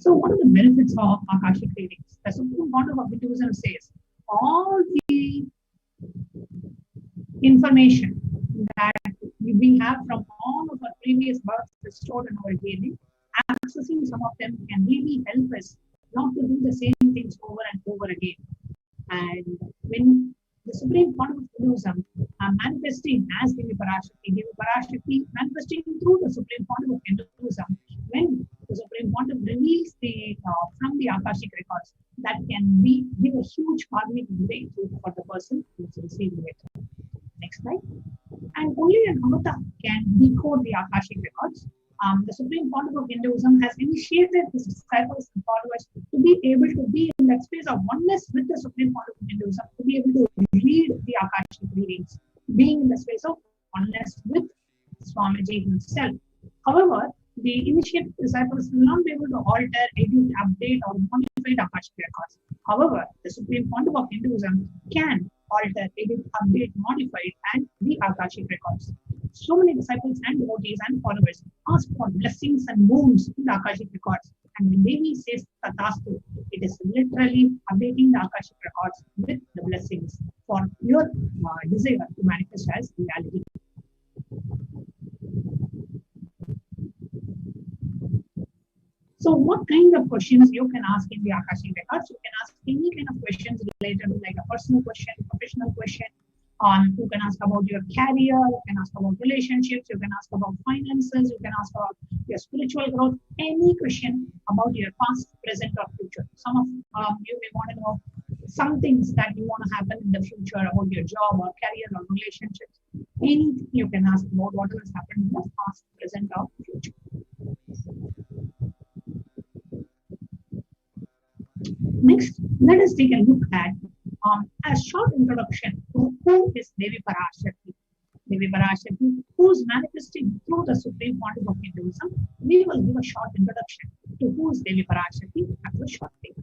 So, what are the benefits of Akashic readings? The Supreme Court of Hinduism says all the information that we have from all of our previous births stored in our DNA, accessing some of them can really help us not to do the same things over and over again. And when the Supreme Court of Hinduism manifesting as Devi Parashakti manifesting through the Supreme Court of Hinduism, when the Supreme Court reveals from the Akashic records, that can give a huge karmic breakthrough for the person who is receiving it. Next slide. And only an Amrita can decode the Akashic records. The Supreme Court of Hinduism has initiated his disciples and followers to be able to be in that space of oneness with the Supreme Court of Hinduism, to be able to read the Akashic readings, being in the space of oneness with Swamiji himself. However, the initiated disciples will not be able to alter, edit, update, or modify the Akashic records. However, the Supreme Court of Hinduism can alter, edit, update, modify, and the Akashic records. So many disciples and devotees and followers ask for blessings and boons in the Akashic records. And when Devi says Tatastu, it is literally updating the Akashic records with the blessings for your desire to manifest as reality. So what kind of questions you can ask in the Akashic records? You can ask any kind of questions related to like a personal question, professional question. You can ask about your career, you can ask about relationships, you can ask about finances, you can ask about your spiritual growth, any question about your past, present, or future. Some of you may want to know some things that you want to happen in the future about your job or career or relationships. Anything you can ask about what has happened in the past, present, or future. Next, let us take a look at a short introduction to who is Devi Parashakti. Devi Parashakti, who is manifesting through the Supreme Court of Hinduism. We will give a short introduction to who is Devi Parashakti after a short break.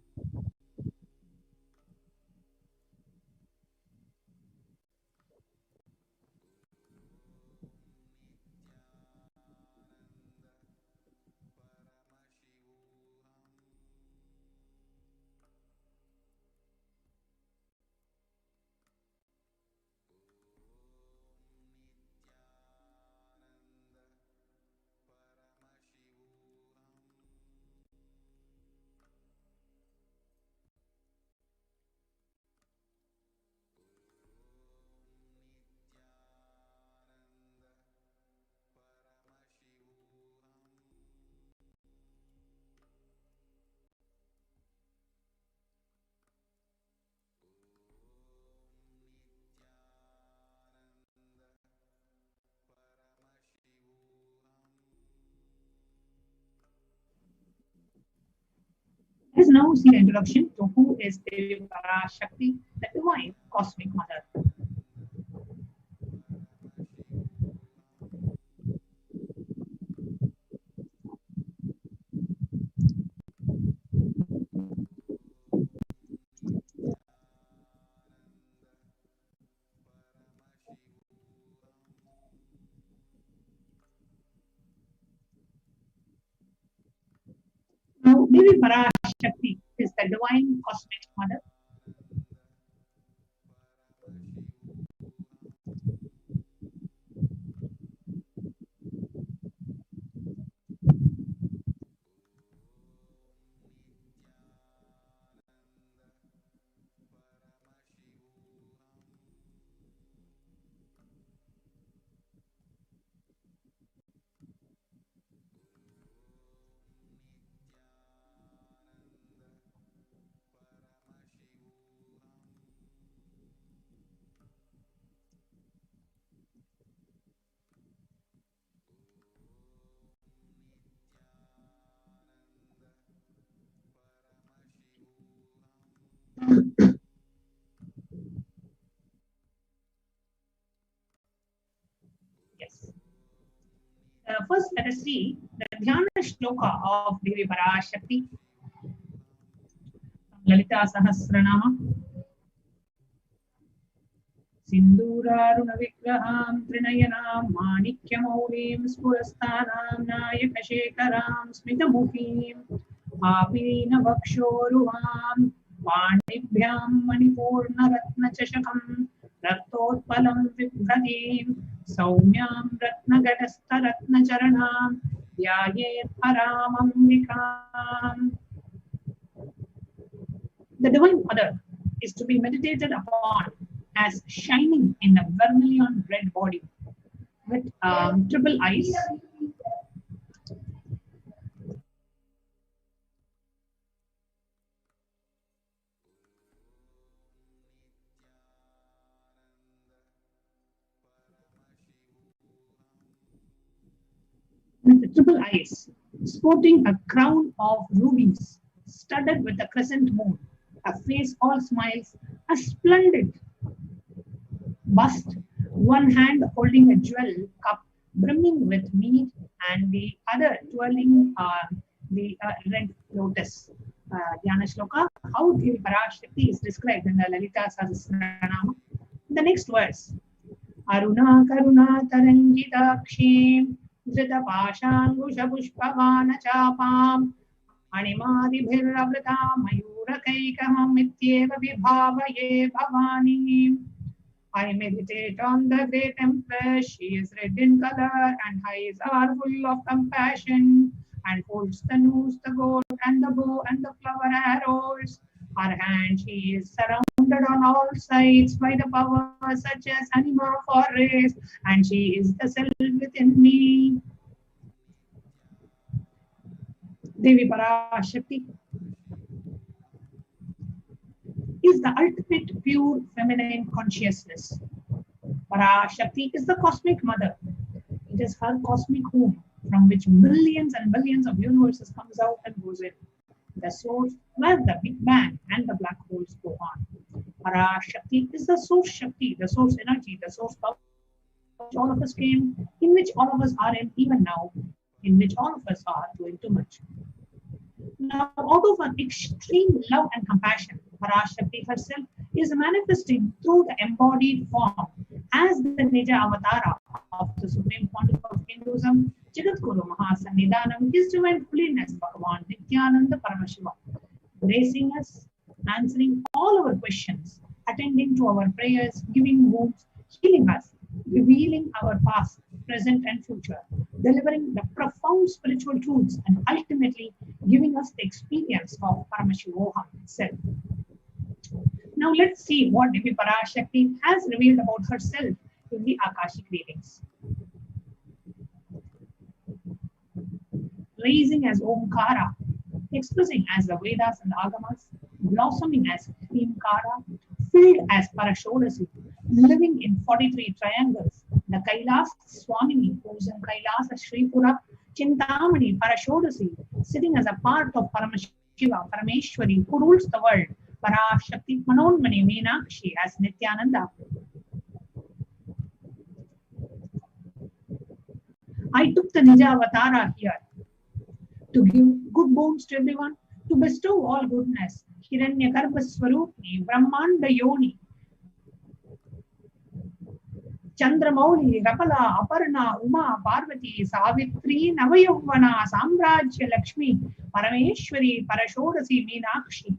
Let us now see the introduction to who is Devi Parashakti, the divine cosmic mother. Now, Devi Parashakti is the divine cosmic mother. Yes. First, let us see the Dhyana Shloka of Devi Parashakti. Lalita Sahasranama. Sinduraaruna Vigraham Trinayanam Manikyamaulim Spurasthanam Nayakashekaram Smitamukhim आपीन वक्षोरुहां वाणिभ्यां मणिपूर्णरत्नचषकं रक्तोत्पलं बिभ्रतीं सौम्यां रत्नगटस्थरत्नचरणां ध्यायेत् परामम्बिकाम्. The Divine Mother is to be meditated upon as shining in a vermilion red body with triple eyes, sporting a crown of rubies, studded with a crescent moon, a face all smiles, a splendid bust, one hand holding a jewel cup brimming with mead, and the other twirling the red lotus. Dhyana Shloka, how Devi Parashakti is described in the Lalita Sahasranama. The next verse. Aruna Karuna Tarangitakshim Drita Pashanguja Pushpavana Chapam Animadi Bhiravrata Mayurakaikam Mityeva Vibhavaye Bhavani. I meditate on the great empress. She is red in color and eyes are full of compassion and holds the noose, the gold and the bow and the flower arrows. Her hand she is surrounded on all sides by the powers such as anima forest, and she is the self within me. Devi Parashakti is the ultimate pure feminine consciousness. Parashakti is the cosmic mother. It is her cosmic womb from which billions and billions of universes comes out and goes in. The source where the Big Bang and the black holes go on. Parashakti is the source Shakti, the source energy, the source power in which all of us came, in which all of us are in even now, in which all of us are doing too much. Now, out of an extreme love and compassion, Parashakti herself is manifesting through the embodied form as the Nija Avatara of the Supreme Pontiff of Hinduism, Jagadguru Mahasannidhanam, His Divine Holiness Bhagavan Nityananda Paramashiva, gracing us, answering all our questions, attending to our prayers, giving wounds, healing us, revealing our past, present, and future, delivering the profound spiritual truths, and ultimately giving us the experience of Paramashivoham itself. Now let's see what Devi Parashakti has revealed about herself in the Akashic readings. Raising as Omkara, expressing as the Vedas and Agamas, blossoming as Hrimkara, filled as Parashodasi, living in 43 triangles, the Kailas Swamini, who is in Kailas Shripura, Chintamani, Parashodasi, sitting as a part of Paramashiva, Parameshwari, who rules the world, Parashakti Manonmani Meenakshi as Nityananda. I took the Nija Avatara here to give good bones to everyone, to bestow all goodness. Hiranyagarbha Swarupni, Brahmanda Yoni, Chandramauli, Rapala, Aparna, Uma, Parvati, Savitri, Navayavana, Samrajya Lakshmi, Parameshwari, Parashodasi, Meenakshi,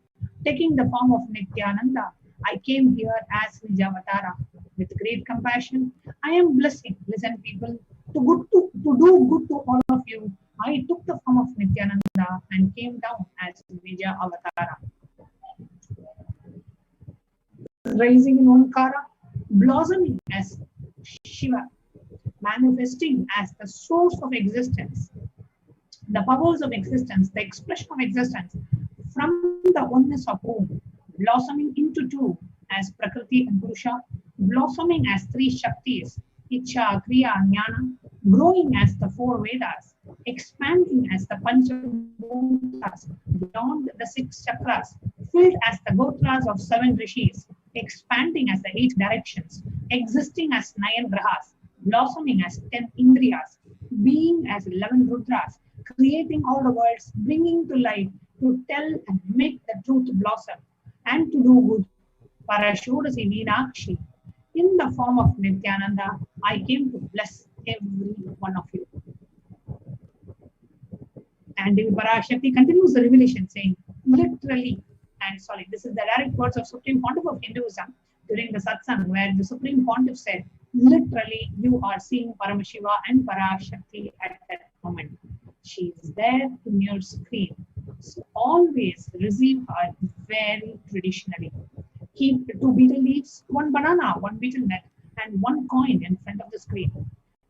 taking the form of Nityananda. I came here as Nijavatara. With great compassion, I am blessing. Listen, people, to do good to all of you. I took the form of Nityananda and came down as Nija Avatara. Rising in Omkara, blossoming as Shiva, manifesting as the source of existence, the powers of existence, the expression of existence from the oneness of Om, blossoming into two as Prakriti and Purusha, blossoming as three Shaktis, Icha, Kriya, Jnana, growing as the four Vedas, expanding as the Panchabhutas, beyond the six chakras, filled as the Gotras of seven rishis, expanding as the eight directions, existing as nine grahas, blossoming as 10 indriyas, being as 11 rudras, creating all the worlds, bringing to light, to tell and make the truth blossom, and to do good. Parashodasi Meenakshi, in the form of Nityananda, I came to bless every one of you. And Devi Parashakti continues the revelation saying, literally and solid. This is the direct words of Supreme Pontiff of Hinduism during the satsang, where the Supreme Pontiff said, literally, you are seeing Paramashiva and Parashakti at that moment. She is there in your screen. So always receive her very traditionally. Keep two betel leaves, one banana, one betel nut, and one coin in front of the screen.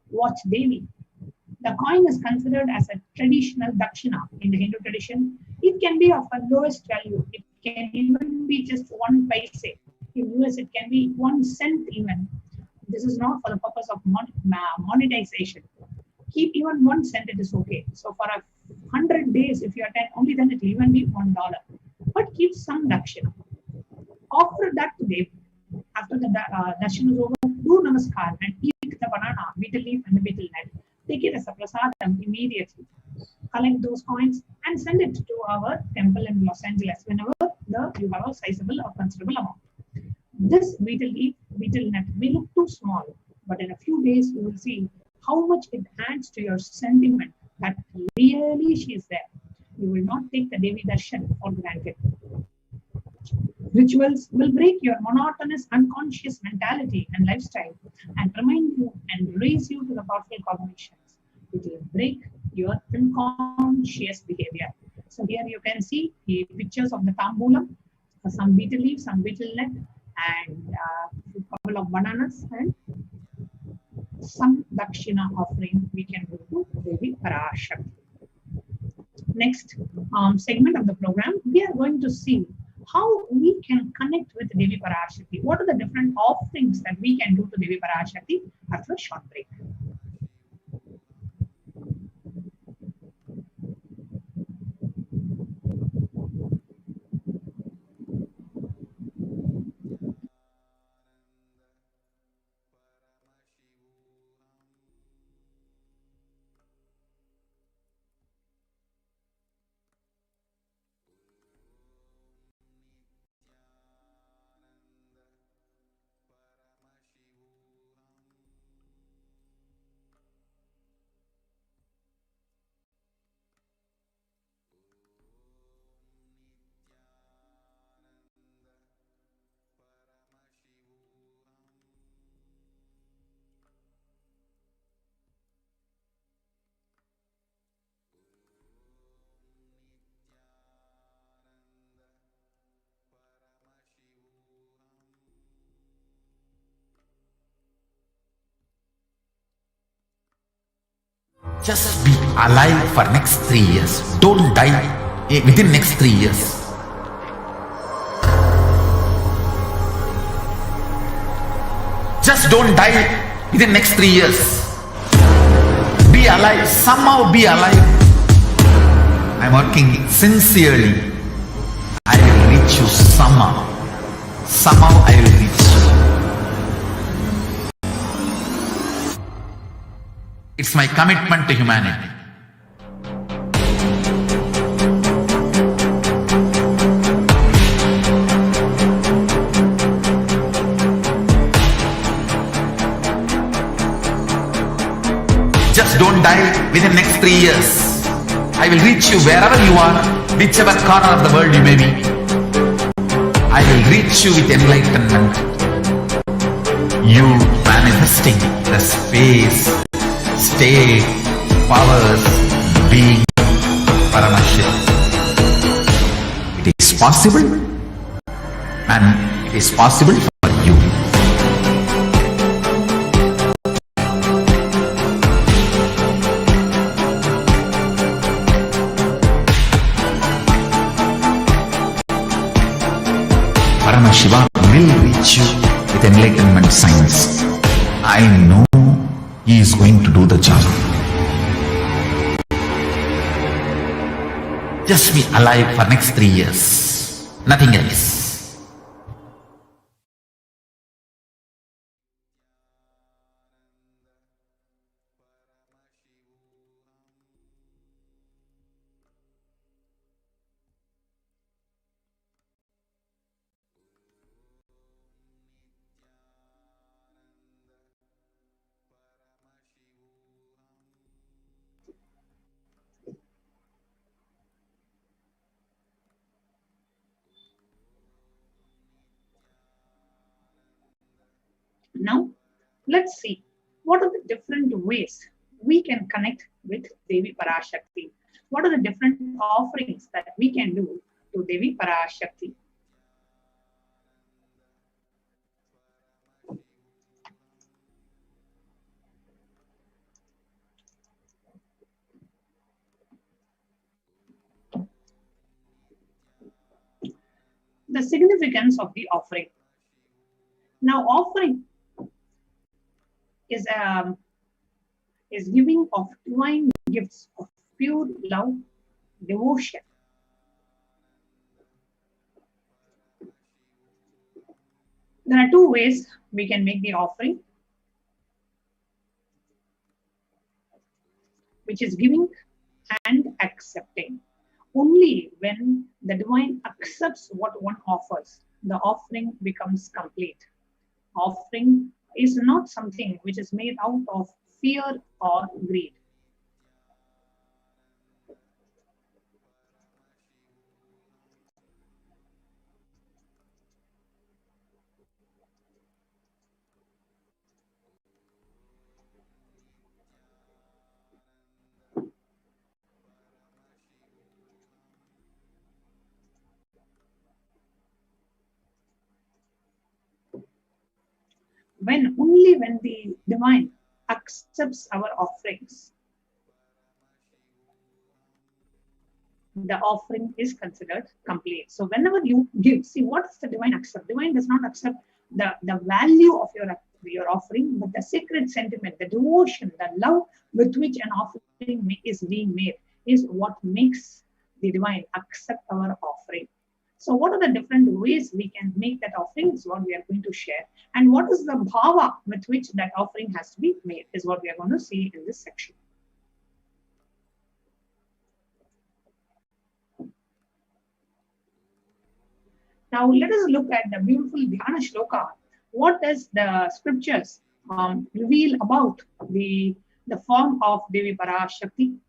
Watch Devi. The coin is considered as a traditional dakshina in the Hindu tradition. It can be of a lowest value. It can even be just 1 paise. In US, it can be 1 cent even. This is not for the purpose of monetization. Keep even 1 cent, it is okay. So for 100 days, if you attend, only then it will even be $1. But keep some dakshina. Offer that to Devi. After the darshan is over, do namaskar and eat the banana, betel leaf, and the betel nut. Take it as a prasadam immediately. Collect those coins and send it to our temple in Los Angeles whenever you have a sizable or considerable amount. This betel leaf, betel nut may look too small, but in a few days you will see how much it adds to your sentiment that really she is there. You will not take the Devi Darshan for granted. Rituals will break your monotonous, unconscious mentality and lifestyle and remind you and raise you to the powerful cognitions. It will break your unconscious behavior. So here you can see the pictures of the tambulam, some betel leaves, some betel nut, and a couple of bananas, and some dakshina offering we can do to Devi Parashakti. Next segment of the program, we are going to see how we can connect with Devi Parashakti. What are the different offerings that we can do to Devi Parashakti after a short break? Just be alive for next 3 years. Don't die within next 3 years. Just don't die within next 3 years. Be alive. Somehow be alive. I'm working sincerely. I will reach you somehow. Somehow I will reach you. It's my commitment to humanity. Just don't die within next 3 years. I will reach you wherever you are, whichever corner of the world you may be. I will reach you with enlightenment. You manifesting the space, state, powers, being Paramashiva. It is possible, and it is possible for you. Paramashiva will reach you with enlightenment science. I know he is going to do the job. Just be alive for next 3 years. Nothing else. Now, let's see what are the different ways we can connect with Devi Parashakti. What are the different offerings that we can do to Devi Parashakti? The significance of the offering. Now, offering is is giving of divine gifts of pure love, devotion. There are two ways we can make the offering, which is giving and accepting. Only when the divine accepts what one offers, the offering becomes complete. Offering is not something which is made out of fear or greed. Only when the divine accepts our offerings, the offering is considered complete. So whenever you give, see what is the divine accept? Divine does not accept the value of your offering, but the sacred sentiment, the devotion, the love with which an offering is being made is what makes the divine accept our offering. So what are the different ways we can make that offering is what we are going to share. And what is the bhava with which that offering has to be made is what we are going to see in this section. Now let us look at the beautiful Dhyana Shloka. What does the scriptures reveal about the form of Devi Parashakti?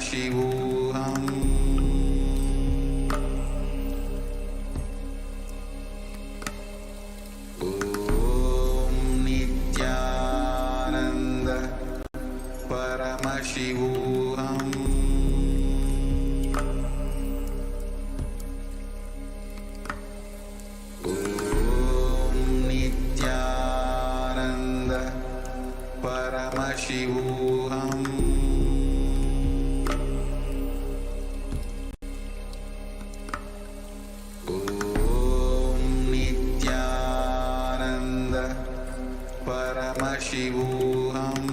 Parashivooham. Om Nityananda Paramashivooham. Om Nityananda Paramashivooham. Parashivooham.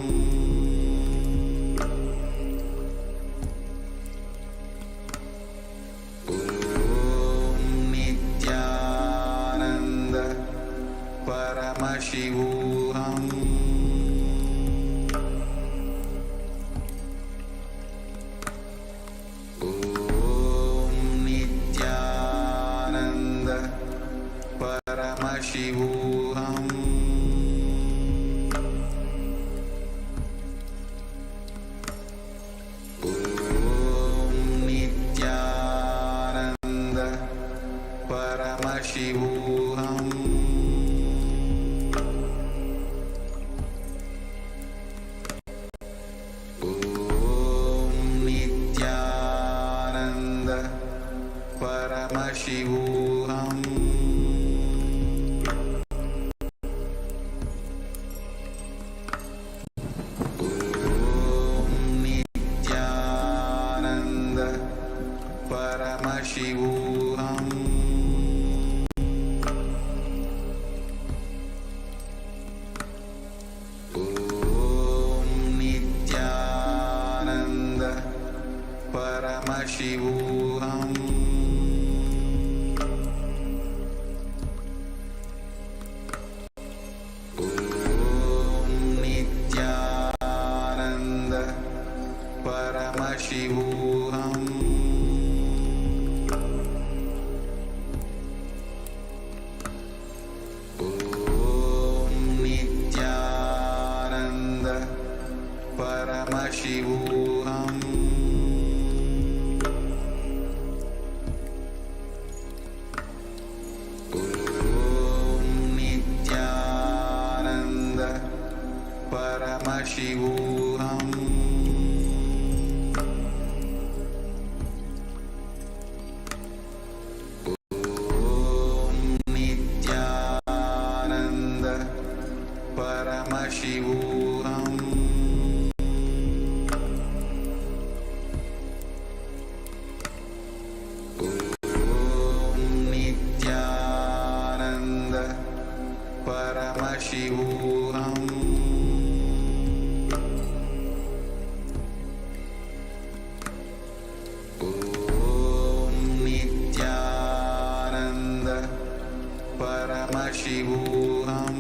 Paramashivoham. Om Nityananda Paramashivoham. Om Nityananda Paramashivoham. Om Nityananda Paramashivoham. Om Nityananda Paramashivoham. Om Nityananda Paramashivoham. Om Nityananda Paramashivoham.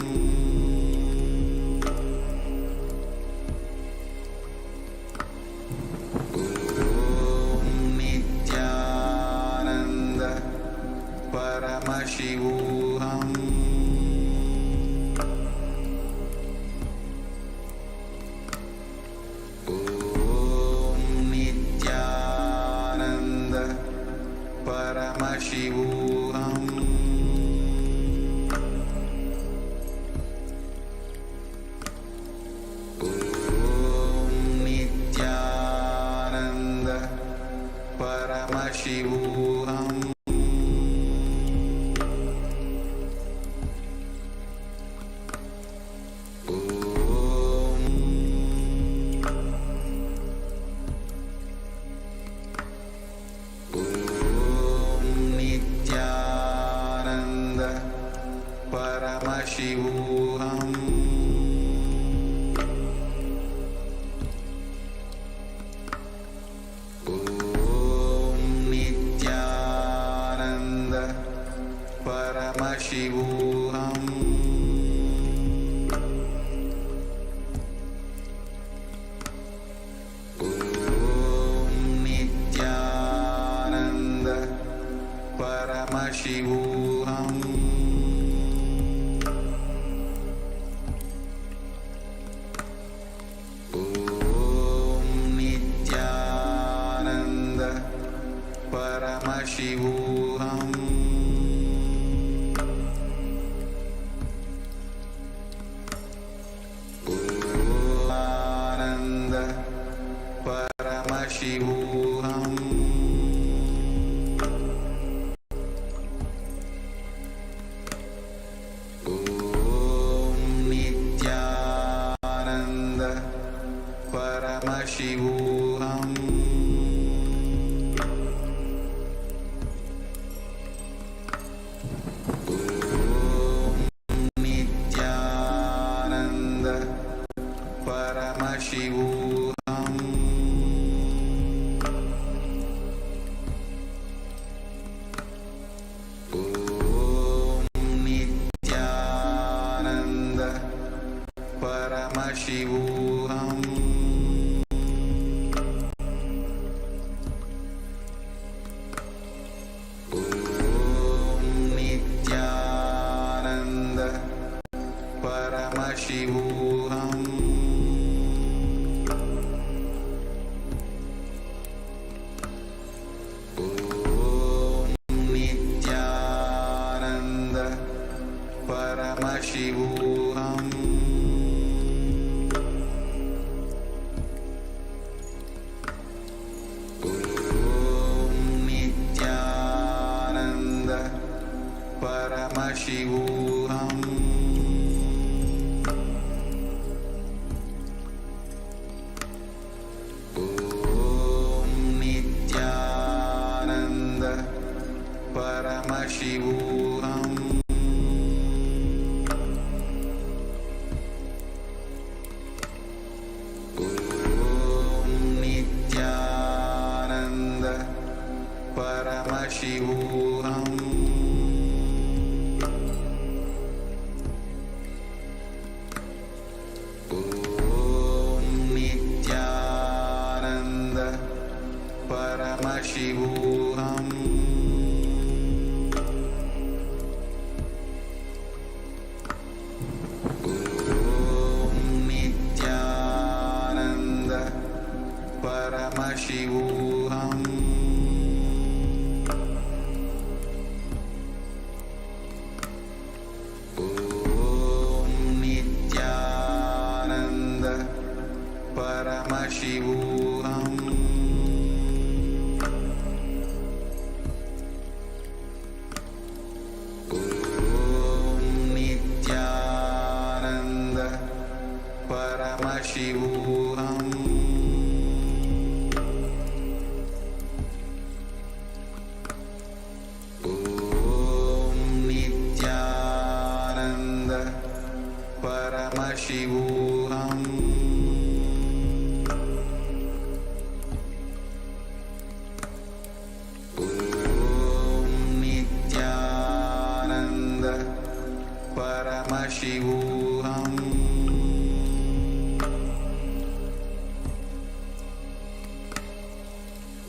Om Nityananda Paramashivoham. Om Nityananda Paramashivoham. Om Nityananda Paramashivoham. Om Nityananda Paramashivoham. Om Nityananda Paramashivoham. Om Nityananda Paramashivoham. Om Nityananda Paramashivoham. Ananda Paramashivoham. Om Nityananda Paramashivoham. Om Nityananda Paramashivoham. Om Nityananda Paramashivoham. Om Nityananda Paramashivoham. Om Nityananda Paramashivoham. Om Nityananda Paramashivoham. Om Nityananda Paramashivoham. Om Nityananda Paramashivoham. Om Nityananda Paramashivoham. Om Nityananda Paramashivoham. Om Nityananda Paramashivoham. Om Nityananda Paramashivoham. Om Nityananda Paramashivoham. Om Nityananda Paramashivoham.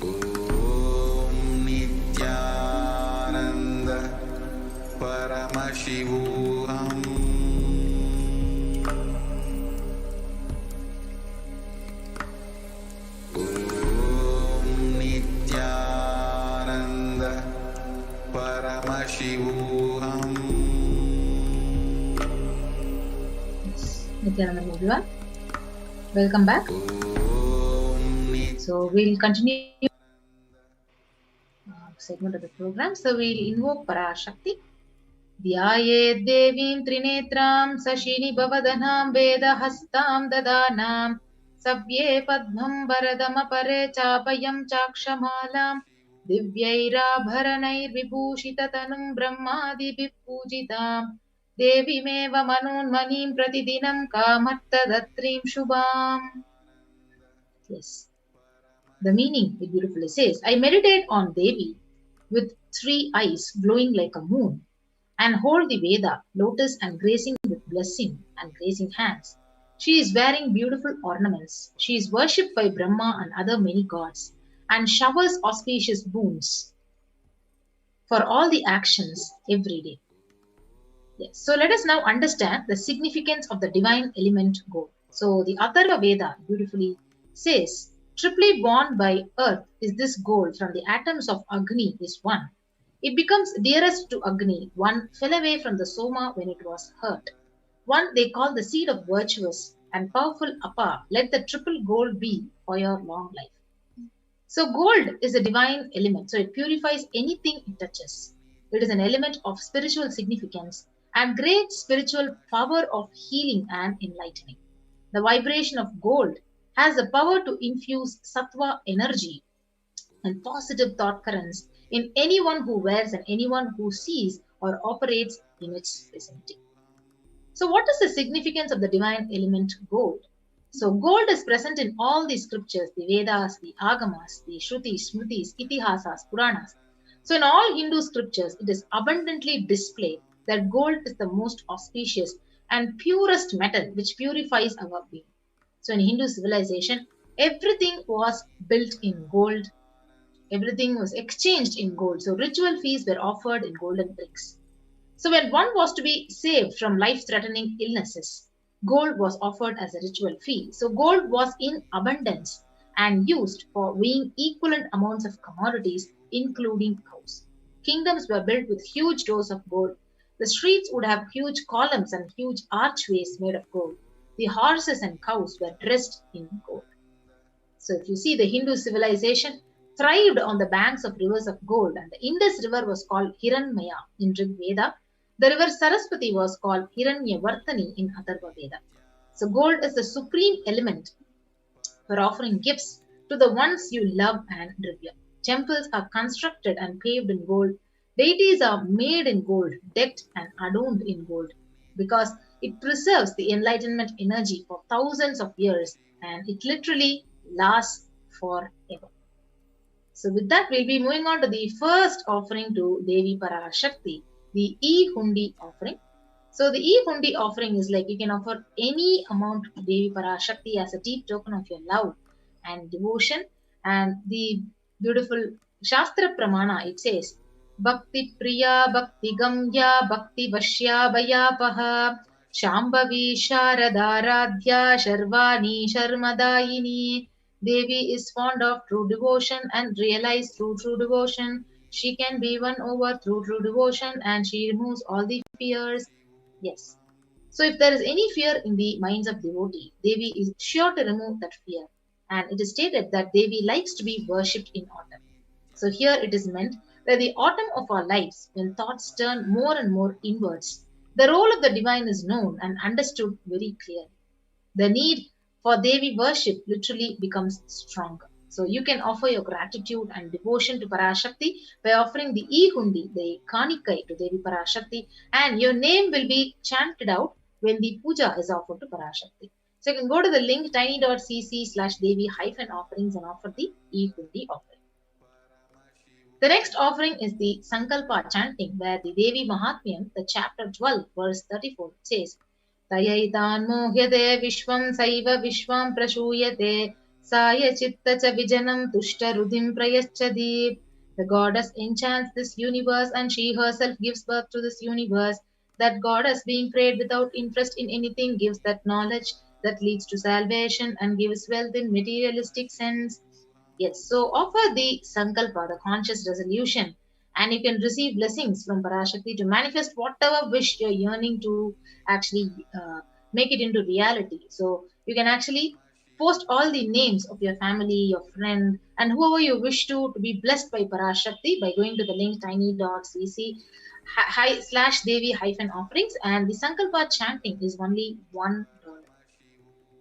Om Nityananda Paramashivoham. Om Nityananda Paramashivoham. Nityananda everyone. Welcome back. So we'll continue segment of the program. So we'll invoke Parashakti. Dhyaye Devim Trinetram Sashini Bhavadhanam Vedahastam Dadanam Savye Padmam Varadamapare Chapayam Chakshamalam Divyairabharanair Vibhushitatanum Brahmadi Vipujitam Devimeva Manunmanim Pratidinam Kamartadatrim Shubham. Yes. The meaning, it beautifully says, I meditate on Devi with 3 eyes glowing like a moon and hold the Veda, lotus and grazing with blessing and grazing hands. She is wearing beautiful ornaments. She is worshipped by Brahma and other many gods and showers auspicious boons for all the actions every day. Yes. So let us now understand the significance of the divine element gold. So the Atharva Veda beautifully says, triply born by earth is this gold from the atoms of Agni is one. It becomes dearest to Agni. One fell away from the Soma when it was hurt. One they call the seed of virtuous and powerful Appa. Let the triple gold be for your long life. So gold is a divine element. So it purifies anything it touches. It is an element of spiritual significance and great spiritual power of healing and enlightening. The vibration of gold has the power to infuse sattva energy and positive thought currents in anyone who wears and anyone who sees or operates in its vicinity. So what is the significance of the divine element gold? So gold is present in all the scriptures, the Vedas, the Agamas, the Shrutis, Smritis, Itihasas, Puranas. So in all Hindu scriptures, it is abundantly displayed that gold is the most auspicious and purest metal which purifies our being. So in Hindu civilization, everything was built in gold. Everything was exchanged in gold. So ritual feasts were offered in golden bricks. So when one was to be saved from life-threatening illnesses, gold was offered as a ritual fee. So gold was in abundance and used for weighing equivalent amounts of commodities, including cows. Kingdoms were built with huge doors of gold. The streets would have huge columns and huge archways made of gold. The horses and cows were dressed in gold. So if you see, the Hindu civilization thrived on the banks of rivers of gold, and the Indus River was called Hiranmaya in Rig Veda. The river Saraswati was called Hiranyavartani in Atharva Veda. So gold is the supreme element for offering gifts to the ones you love and revere. Temples are constructed and paved in gold. Deities are made in gold, decked and adorned in gold, because it preserves the enlightenment energy for thousands of years and it literally lasts forever. So with that, we'll be moving on to the first offering to Devi Parashakti, the E-Hundi offering. So the E-Hundi offering is like you can offer any amount to Devi Parashakti as a deep token of your love and devotion. And the beautiful Shastra Pramana, it says, Bhakti Priya Bhakti Gamya Bhakti Vashya Bhayapaha Shambhavi Sharadharadhya Sharvani Sharmadayini. Devi is fond of true devotion and realized through true devotion. She can be won over through true devotion and she removes all the fears. Yes. So if there is any fear in the minds of devotee, Devi is sure to remove that fear. And it is stated that Devi likes to be worshipped in autumn. So here it is meant that the autumn of our lives, when thoughts turn more and more inwards, the role of the divine is known and understood very clearly. The need for Devi worship literally becomes stronger. So you can offer your gratitude and devotion to Parashakti by offering the E-Hundi, the Kanikai to Devi Parashakti, and your name will be chanted out when the puja is offered to Parashakti. So you can go to the link tiny.cc/Devi-offerings and offer the E-Hundi offering. The next offering is the Sankalpa chanting, where the Devi Mahatmyam, the chapter 12, verse 34, says, Tayaitan mohyate vishwam saiva vishwam prashuyate saya chitta cha vijanam tushta rudim prayachadi. The goddess enchants this universe and she herself gives birth to this universe. That goddess, being prayed without interest in anything, gives that knowledge that leads to salvation and gives wealth in materialistic sense. Yes, so offer the Sankalpa, the conscious resolution, and you can receive blessings from Parashakti to manifest whatever wish you're yearning to actually make it into reality. So you can actually post all the names of your family, your friend, and whoever you wish to be blessed by Parashakti by going to the link tiny.cc/Devi-offerings, and the Sankalpa chanting is only $1.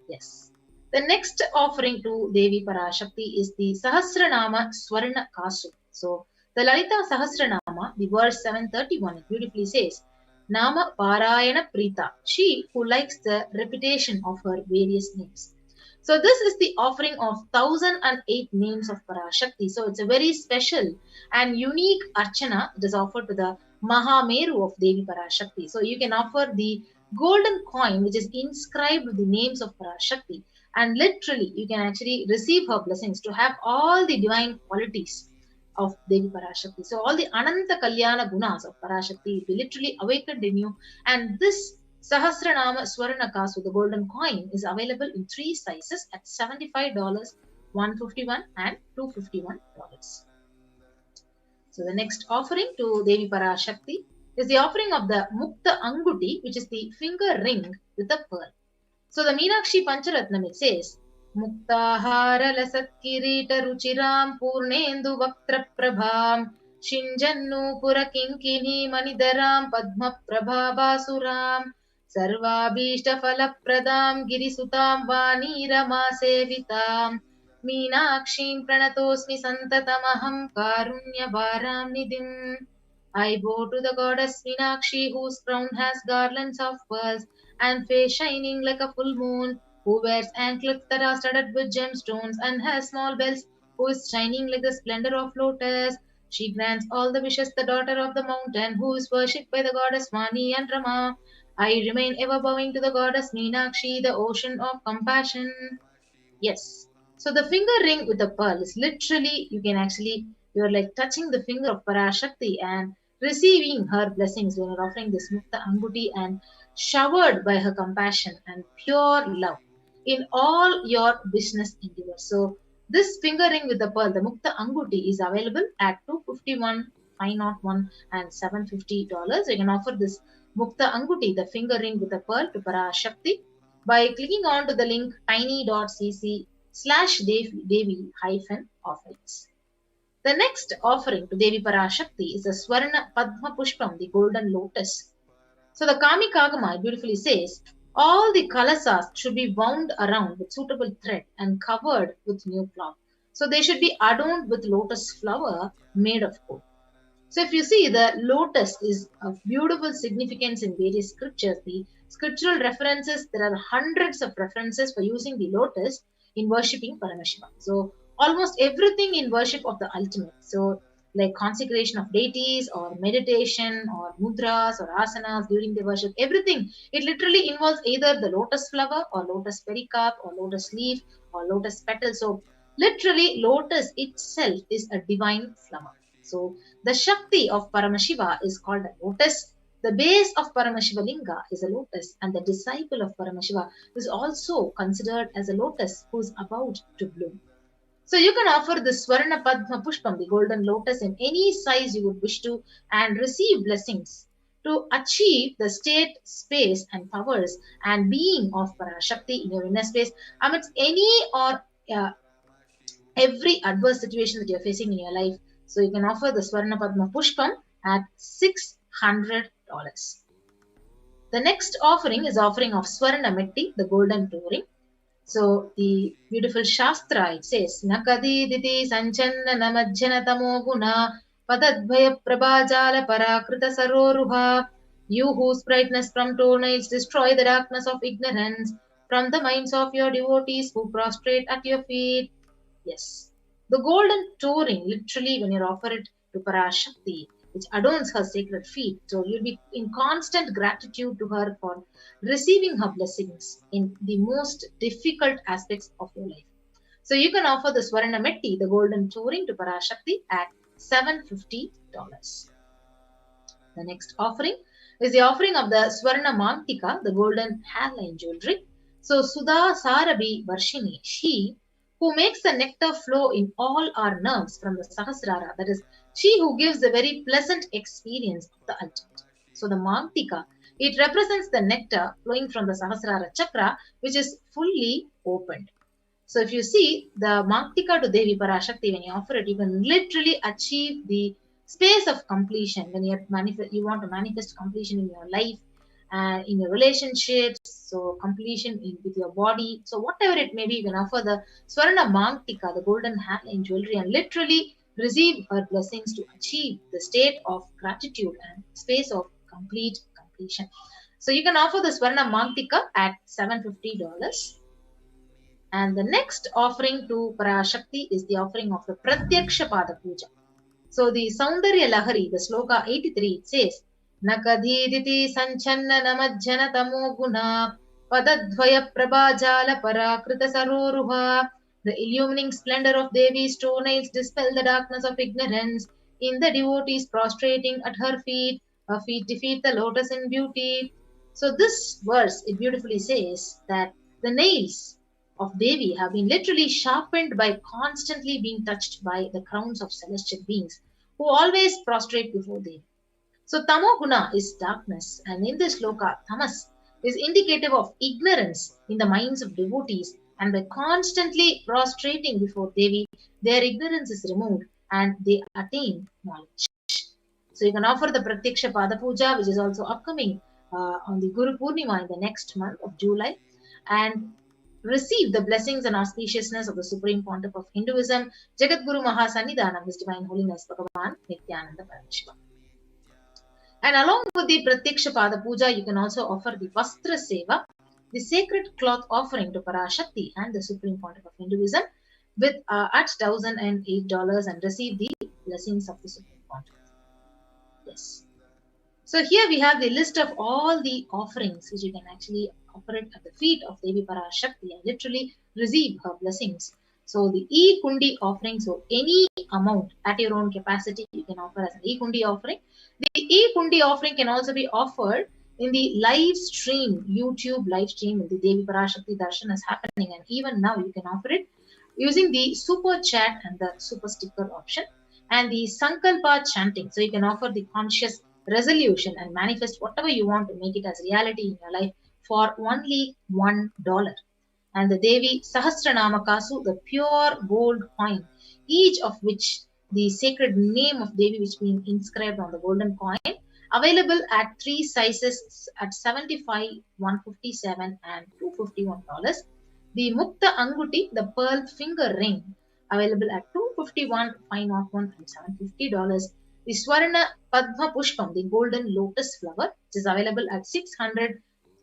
Yes. The next offering to Devi Parashakti is the Sahasranama Swarna Kasu. So the Lalita Sahasranama, the verse 731, it beautifully says, Nama Parayana Prita, she who likes the repetition of her various names. So this is the offering of 1008 names of Parashakti. So it's a very special and unique archana that is offered to the Mahameru of Devi Parashakti. So you can offer the golden coin which is inscribed with the names of Parashakti, and literally you can actually receive her blessings to have all the divine qualities of Devi Parashakti. So all the Ananta Kalyana gunas of Parashakti will be literally awakened in you, and this Sahasranama Swarna Kasu, the golden coin, is available in 3 sizes at $75, $151 and $251. So the next offering to Devi Parashakti is the offering of the Mukta Anguti, which is the finger ring with a pearl. So the Meenakshi Pancharatnam, it says, Muktahara lasat kirita ruchiram purnendu vaktra prabham shinjannu pura kinkini manidaram padma prabhabasuram sarvabhishta falapradam girisutam vani rama sevitam Meenakshim pranatosmi santatamaham karunya varam nidim. I bow to the goddess Meenakshi, whose crown has garlands of pearls and face shining like a full moon, who wears anklets that are studded with gemstones and has small bells, who is shining like the splendor of lotus. She grants all the wishes, the daughter of the mountain, who is worshipped by the goddess Vani and Rama. I remain ever bowing to the goddess Meenakshi, the ocean of compassion. Yes. So the finger ring with the pearl is literally, you can actually, you're like touching the finger of Parashakti and receiving her blessings when you're offering this Mukta Anguti and showered by her compassion and pure love in all your business endeavors. So this finger ring with the pearl, the Mukta Anguti, is available at $251, $501 and $750. You can offer this Mukta Anguti, the finger ring with the pearl, to Parashakti by clicking on to the link tiny.cc/Devi-offerings. The next offering to Devi Parashakti is the Swarna Padma Pushpam, the golden lotus. So the Kami Kagama beautifully says, all the kalasas should be wound around with suitable thread and covered with new cloth. So they should be adorned with lotus flower made of gold. So if you see, the lotus is of beautiful significance in various scriptures. The scriptural references, there are hundreds of references for using the lotus in worshipping Paramashiva. So almost everything in worship of the ultimate. So, like consecration of deities or meditation or mudras or asanas during the worship, everything. It literally involves either the lotus flower or lotus pericarp or lotus leaf or lotus petal. So, literally, lotus itself is a divine flower. So, the Shakti of Paramashiva is called a lotus. The base of Paramashiva Linga is a lotus, and the disciple of Paramashiva is also considered as a lotus who is about to bloom. So you can offer the Swarna Padma Pushpam, the golden lotus, in any size you would wish to, and receive blessings to achieve the state, space, and powers and being of Parashakti in your inner space amidst any or every adverse situation that you're facing in your life. So you can offer the Swarna Padma Pushpam at $600. The next offering is offering of Swarna Metti, the golden touring. So the beautiful Shastra, it says, Nakadi diti sanchanna namajjana tamo guna padadvaya prabhajala parakrita saroruha. You whose brightness from toenails destroy the darkness of ignorance from the minds of your devotees who prostrate at your feet. Yes. The golden touring, literally, when you offer it to Parashakti, which adorns her sacred feet. So you'll be in constant gratitude to her for receiving her blessings in the most difficult aspects of your life. So you can offer the Swarna Metti, the golden touring, to Parashakti at $750. The next offering is the offering of the Swarna Mantika, the golden hairline jewelry. So Sudha Sarabi Varshini, she who makes the nectar flow in all our nerves from the Sahasrara, that is, she who gives the very pleasant experience of the ultimate. So the Mantika, it represents the nectar flowing from the Sahasrara chakra, which is fully opened. So if you see the Mantika to Devi Parashakti, when you offer it, you can literally achieve the space of completion when you want to manifest completion in your life and in your relationships, so completion with your body. So whatever it may be, you can offer the Swarna Mantika, the golden hairline jewelry, and literally receive her blessings to achieve the state of gratitude and space of complete completion. So you can offer the Swarna Mantika at $750. And the next offering to Parashakti is the offering of the Pratyaksha Pada Puja. So the Saundarya Lahari, the sloka 83, it says, Nakadhiditi sanchanna namajjana tamo guna padadvaya prabhajala parakrita saroruha. The illumining splendor of Devi's toenails dispel the darkness of ignorance. In the devotees prostrating at her feet defeat the lotus in beauty. So this verse, it beautifully says that the nails of Devi have been literally sharpened by constantly being touched by the crowns of celestial beings who always prostrate before Devi. So Tamoguna is darkness, and in this sloka, Tamas is indicative of ignorance in the minds of devotees, and by constantly prostrating before Devi, their ignorance is removed and they attain knowledge. So you can offer the Pratyaksha Pada Puja, which is also upcoming on the Guru Purnima in the next month of July, and receive the blessings and auspiciousness of the Supreme Pontiff of Hinduism, Jagat Guru Mahasannidhanam, His Divine Holiness Bhagavan Nityananda Parameshwar. And along with the Pratyaksha Pada Puja, you can also offer the Vastra Seva, the sacred cloth offering to Parashakti and the Supreme Pontiff of Hinduism, with at $1,008 and receive the blessings of the Supreme Pontiff. Yes. So here we have the list of all the offerings which you can actually offer it at the feet of Devi Parashakti and literally receive her blessings. So the E-Kundi offering, so any amount at your own capacity, you can offer as an E-Kundi offering. The E-Kundi offering can also be offered in the live stream, YouTube live stream, when the Devi Parashakti Darshan is happening, and even now you can offer it using the super chat and the super sticker option and the Sankalpa chanting. So you can offer the conscious resolution and manifest whatever you want to make it as reality in your life for only $1. And the Devi Sahasranama Kasu, the pure gold coin, each of which the sacred name of Devi which being inscribed on the golden coin, available at 3 sizes at $75, $157, and $251. The Mukta Anguti, the pearl finger ring, available at $251, $501, and $750. The Swarna Padma Pushpam, the golden lotus flower, which is available at $600,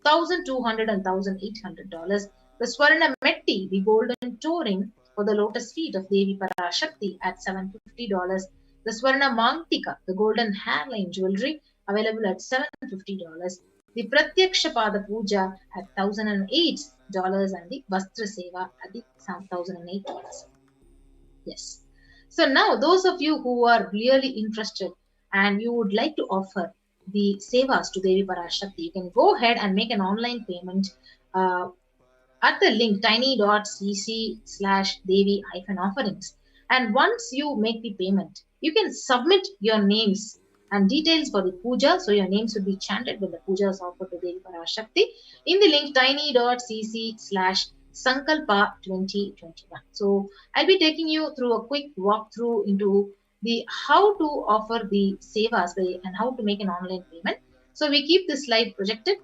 $1,200, and $1,800. The Swarna Metti, the golden touring for the lotus feet of Devi Parashakti at $750. The Swarna Mangtika, the golden hairline jewelry, available at $750. The Pratyaksha Pada Puja at $1,008 and the Vastra Seva at the $1,008. Yes. So now those of you who are really interested and you would like to offer the sevas to Devi Parashakti, you can go ahead and make an online payment at the link tiny.cc/devi-offerings. And once you make the payment, you can submit your names and details for the puja. So your names will be chanted when the puja is offered to Devi Parashakti in the link tiny.cc/Sankalpa 2021. So I'll be taking you through a quick walkthrough into the how to offer the sevas and how to make an online payment. So we keep this slide projected.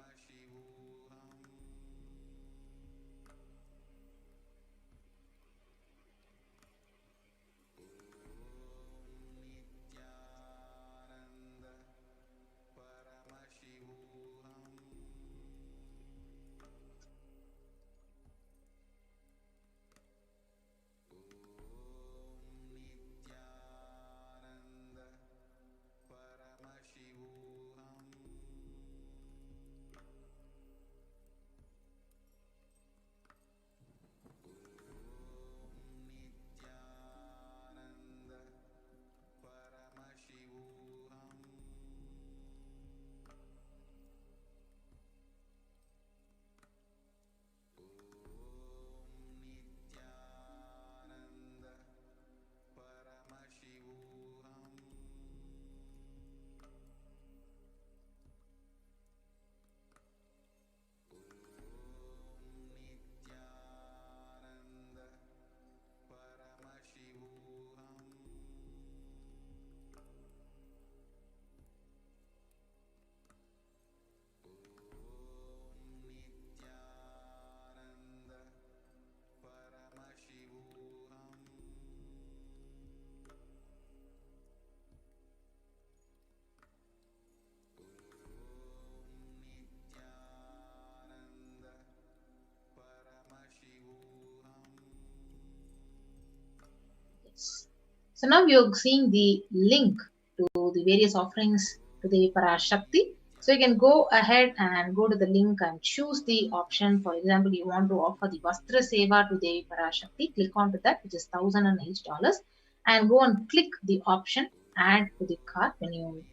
So now you're seeing the link to the various offerings to the Parashakti. So you can go ahead and go to the link and choose the option. For example, you want to offer the Vastra Seva to Devi Parashakti. Click onto that, which is $1,008, and go and click the option add to the cart when you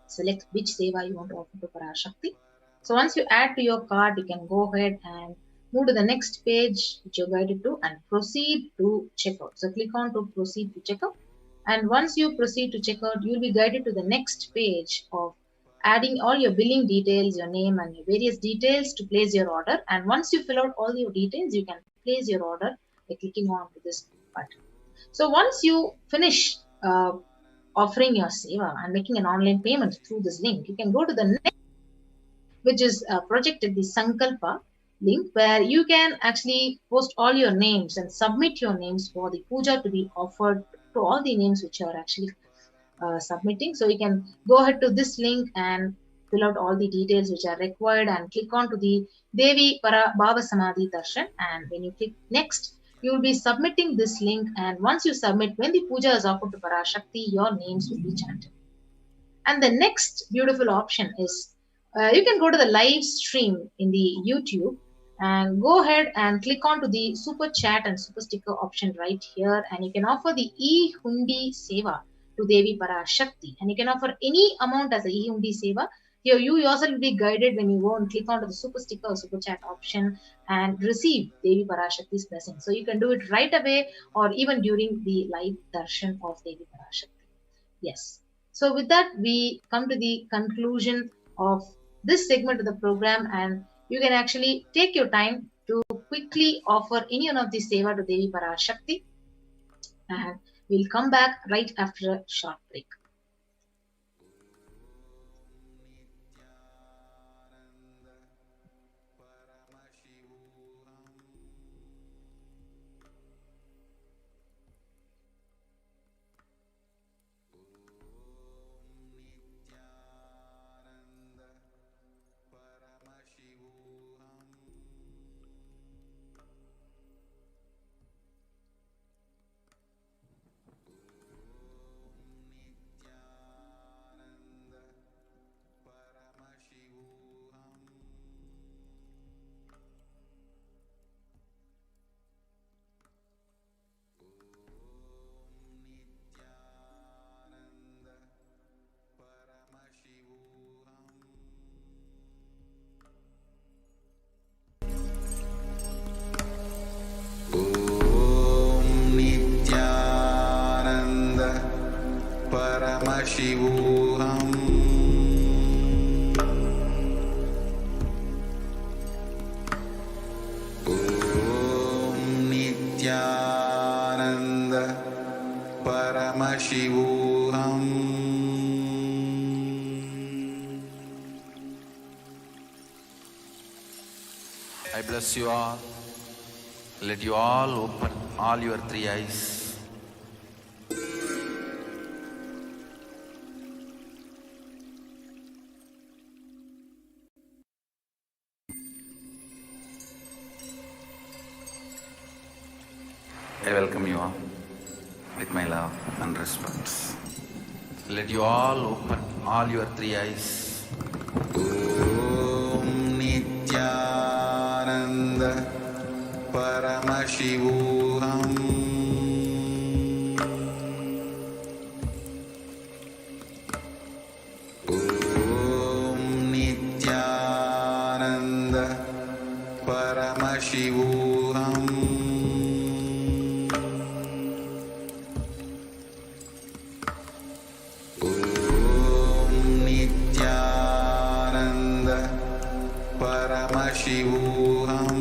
select which Seva you want to offer to Parashakti. So once you add to your cart, you can go ahead and move to the next page which you're guided to and proceed to checkout. So click on to proceed to checkout. And once you proceed to checkout, you'll be guided to the next page of adding all your billing details, your name and your various details to place your order. And once you fill out all your details, you can place your order by clicking on to this button. So once you finish offering your seva and making an online payment through this link, you can go to the next, which is projected the Sankalpa link, where you can actually post all your names and submit your names for the puja to be offered to all the names which you are actually submitting. So you can go ahead to this link and fill out all the details which are required and click on to the Devi Para Bhava Samadhi Darshan. And when you click next, you will be submitting this link. And once you submit, when the puja is offered to Parashakti, your names will be chanted. And the next beautiful option is you can go to the live stream in the YouTube and go ahead and click on to the super chat and super sticker option right here. And you can offer the e-hundi seva to Devi Parashakti. And you can offer any amount as a e-hundi seva. Here you yourself will be guided when you go and click onto the super sticker or super chat option and receive Devi Parashakti's blessing. So you can do it right away or even during the live darshan of Devi Parashakti. Yes. So with that, we come to the conclusion of this segment of the program, and you can actually take your time to quickly offer any one of these seva to Devi Parashakti, and we'll come back right after a short break. Paramashivoham. Om Nityananda Paramashivoham. I bless you all. Let you all open all your three eyes. I welcome you all with my love and respect. Let you all open all your three eyes. Om Nityananda Paramashivoham. Om Nityananda Paramashivoham. Om Nityananda Paramashivoham.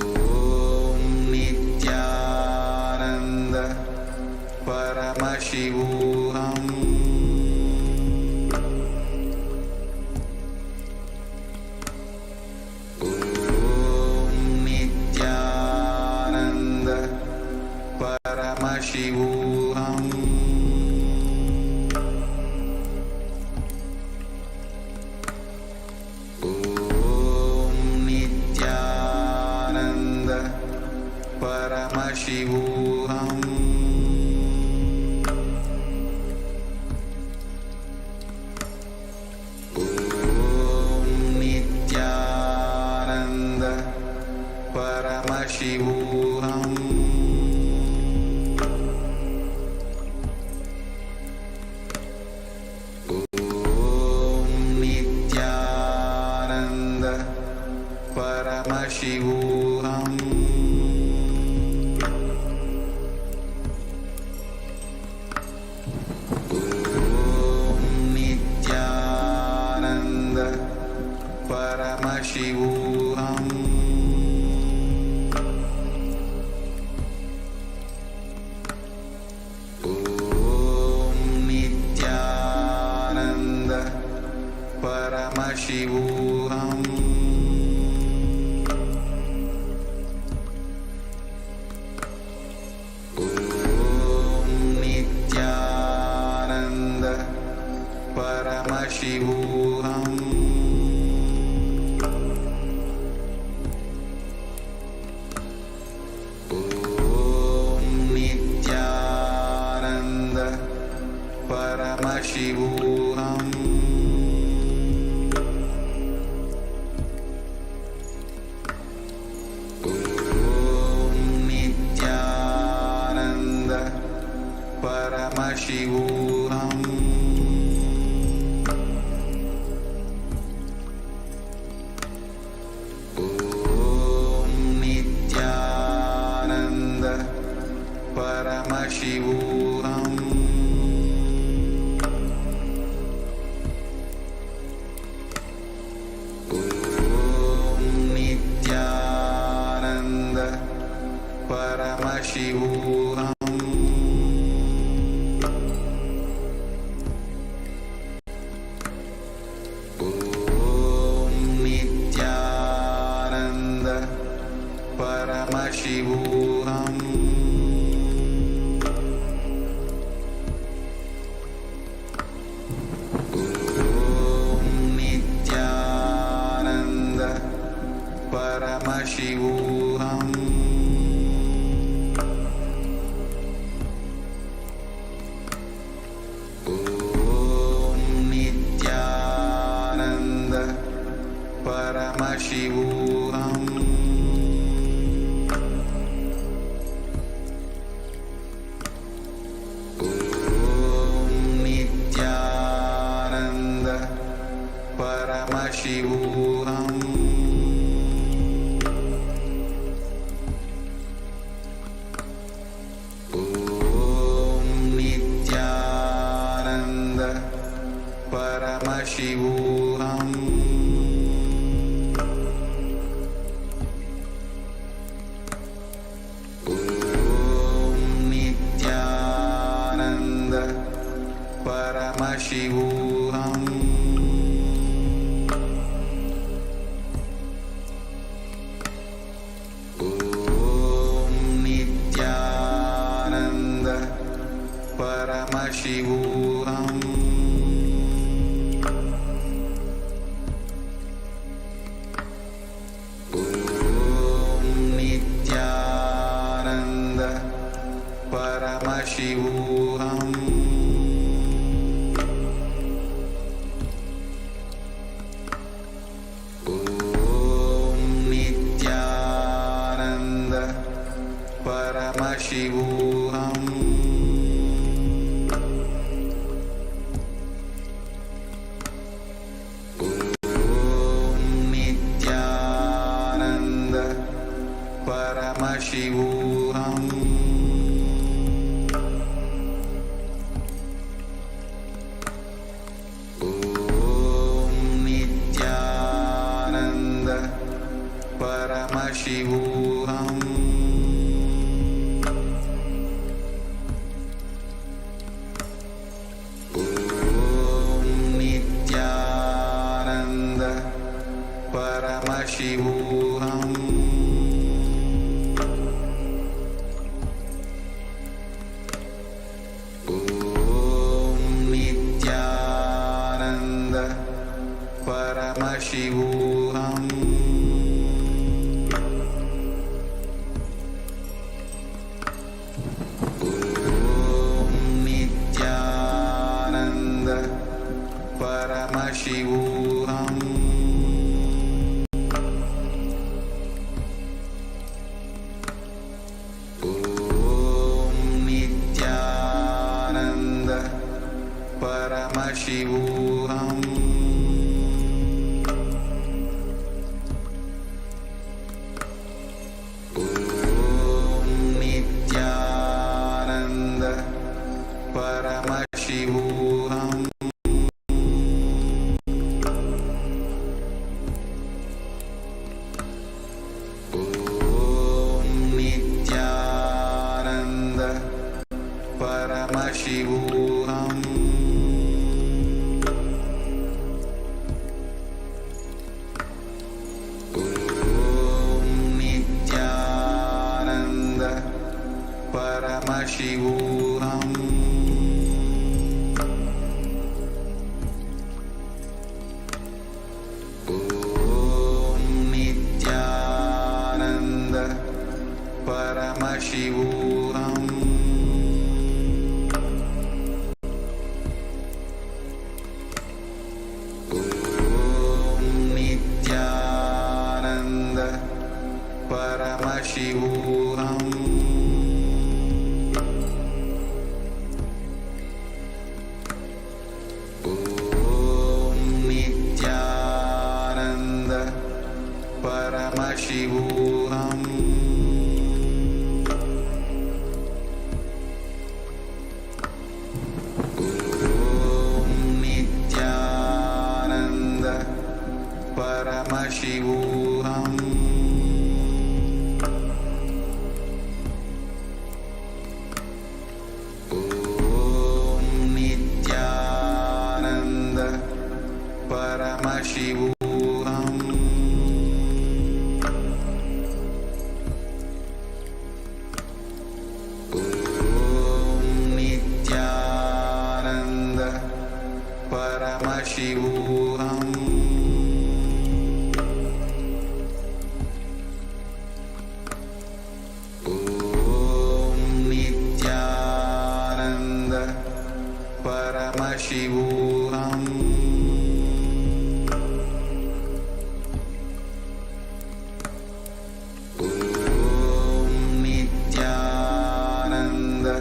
Om Nityananda Paramashivoham. Om Nityananda Paramashivoham. Om Nityananda Paramashivoham. Om Nityananda Paramashivoham. Om Nityananda Paramashivoham. Om Nityananda Paramashivoham. Om Nityananda Paramashivoham. Om Nityananda Paramashivoham. Om Nityananda Paramashivoham. Om Nityananda Paramashivoham. Om Nityananda Paramashivoham. Om Nityananda Paramashivoham. Om Nityananda Paramashivoham. Om Nityananda Paramashivoham. Om Nityananda Paramashivoham. Om Nityananda Paramashivoham. Paramashivoham. Om Nityananda Paramashivoham. Om Nityananda Paramashivoham. Paramashivoham. Om Nityananda Paramashivoham. Om Nityananda Paramashivoham. Paramashivoham. Om Nityananda Paramashivoham. Om Nityananda Paramashivoham. Paramashivoham. Om Nityananda Paramashivoham. Om Nityananda Paramashivoham. Paramashivoham. Om Nityananda Paramashivoham. Om Nityananda Paramashivoham. Paramashivoham. Om Nityananda Paramashivoham. Om Nityananda Paramashivoham. Paramashivoham. Om Nityananda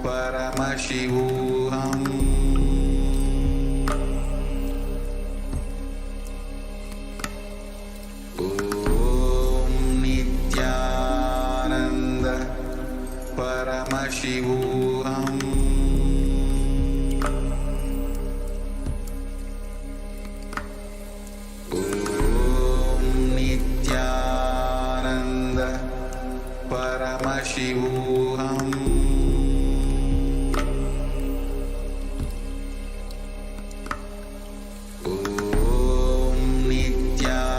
Paramashivoham. Om Nityananda Paramashivoham. Paramashivoham. Om Nityananda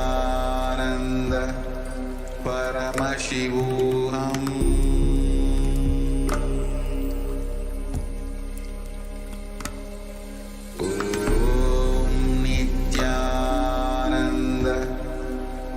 Paramashivoham.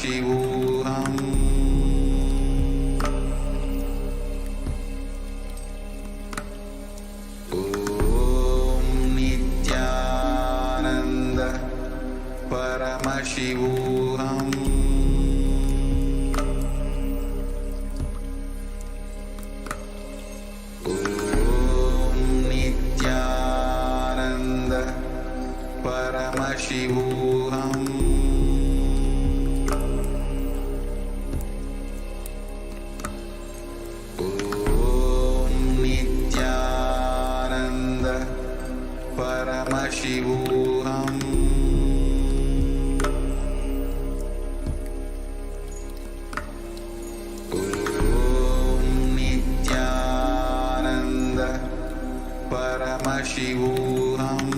Paramashivoham. Om Nityananda Paramashivoham. Paramashivoham. Om Nityananda Paramashivoham. Om Nityananda Paramashivoham. Paramashivoham.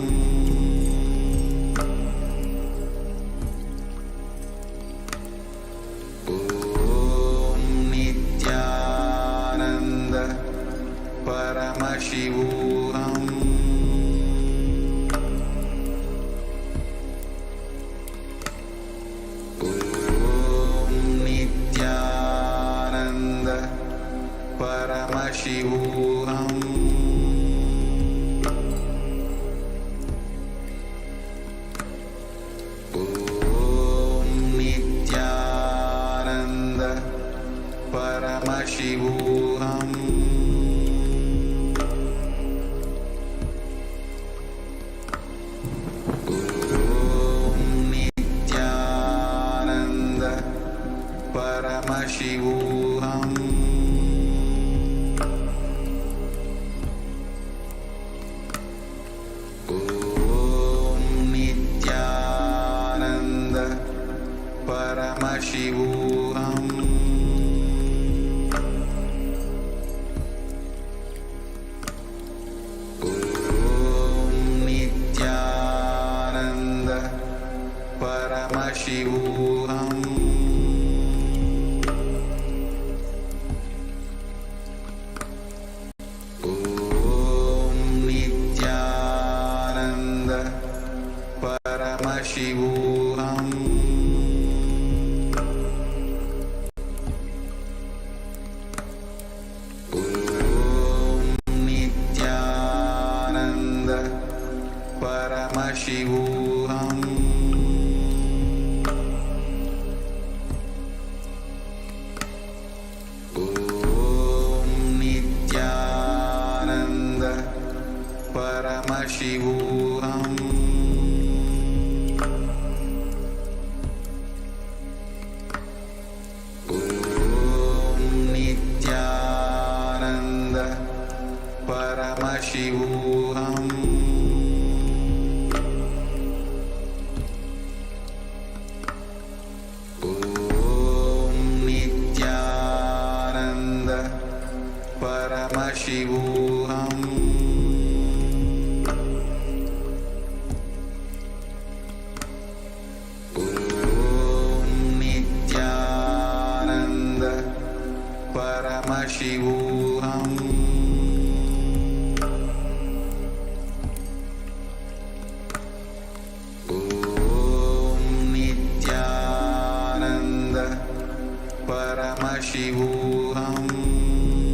Om Nityananda Paramashivoham. Om Nityananda Paramashivoham. Paramashivoham. Om Nityananda Paramashivoham. Om Nityananda Paramashivoham. Paramashivoham. Om Nityananda Paramashivoham. Om Nityananda Paramashivoham. Paramashivoham. Om Nityananda Paramashivoham. Om Nityananda Paramashivoham. Paramashivoham. Om Nityananda Paramashivoham. Om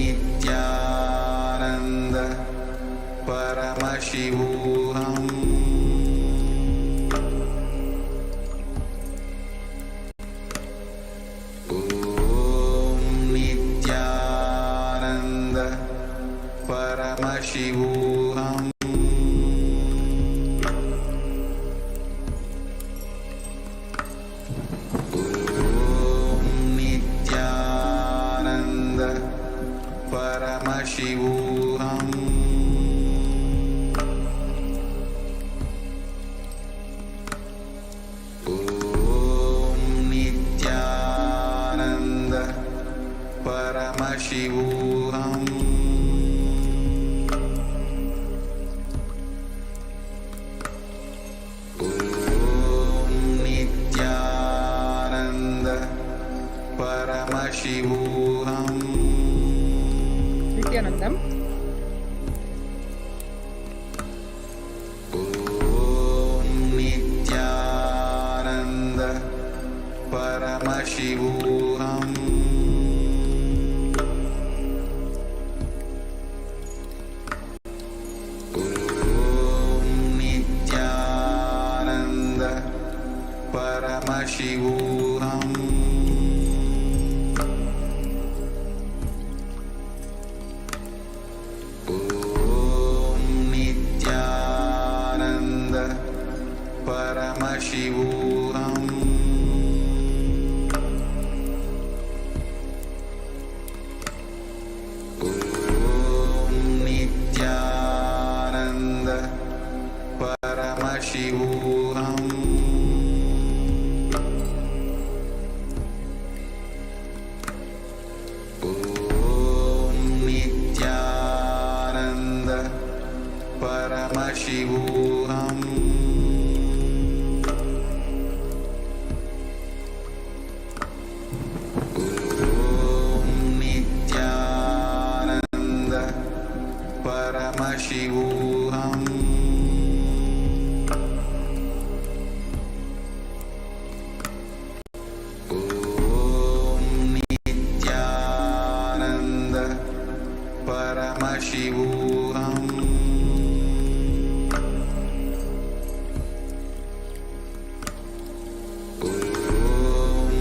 Nityananda Paramashivoham. Paramashivoham. Om Nityananda Paramashivoham. Om Nityananda Paramashivoham. Nityanandam. Paramashivoham. Om Nityananda Paramashivoham. Om Nityananda Paramashivoham. Om Nityananda Paramashivoham. Om Nityananda Paramashivoham. Om Nityananda Paramashivoham. Om Nityananda Paramashivoham. Om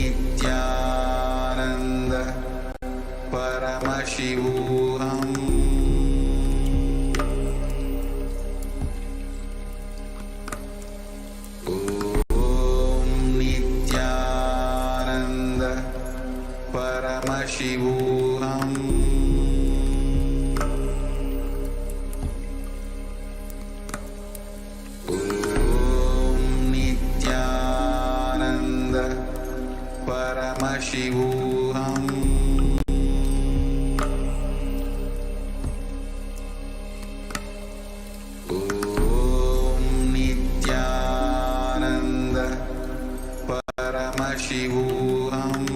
Nityananda Paramashivoham. Om Nityananda Paramashivoham. Om Nityananda Paramashivoham. Om Nityananda Paramashivoham.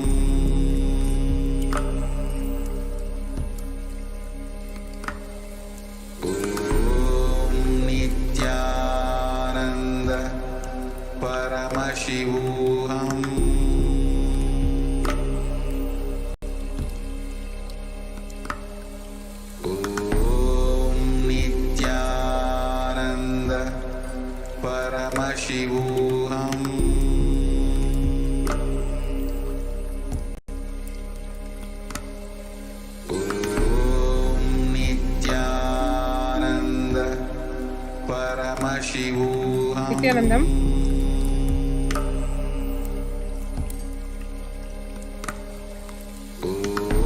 Om Nityananda Paramashivoham. Om Nityananda Paramashivoham. Om Nityananda Paramashivoham. Nityanandam.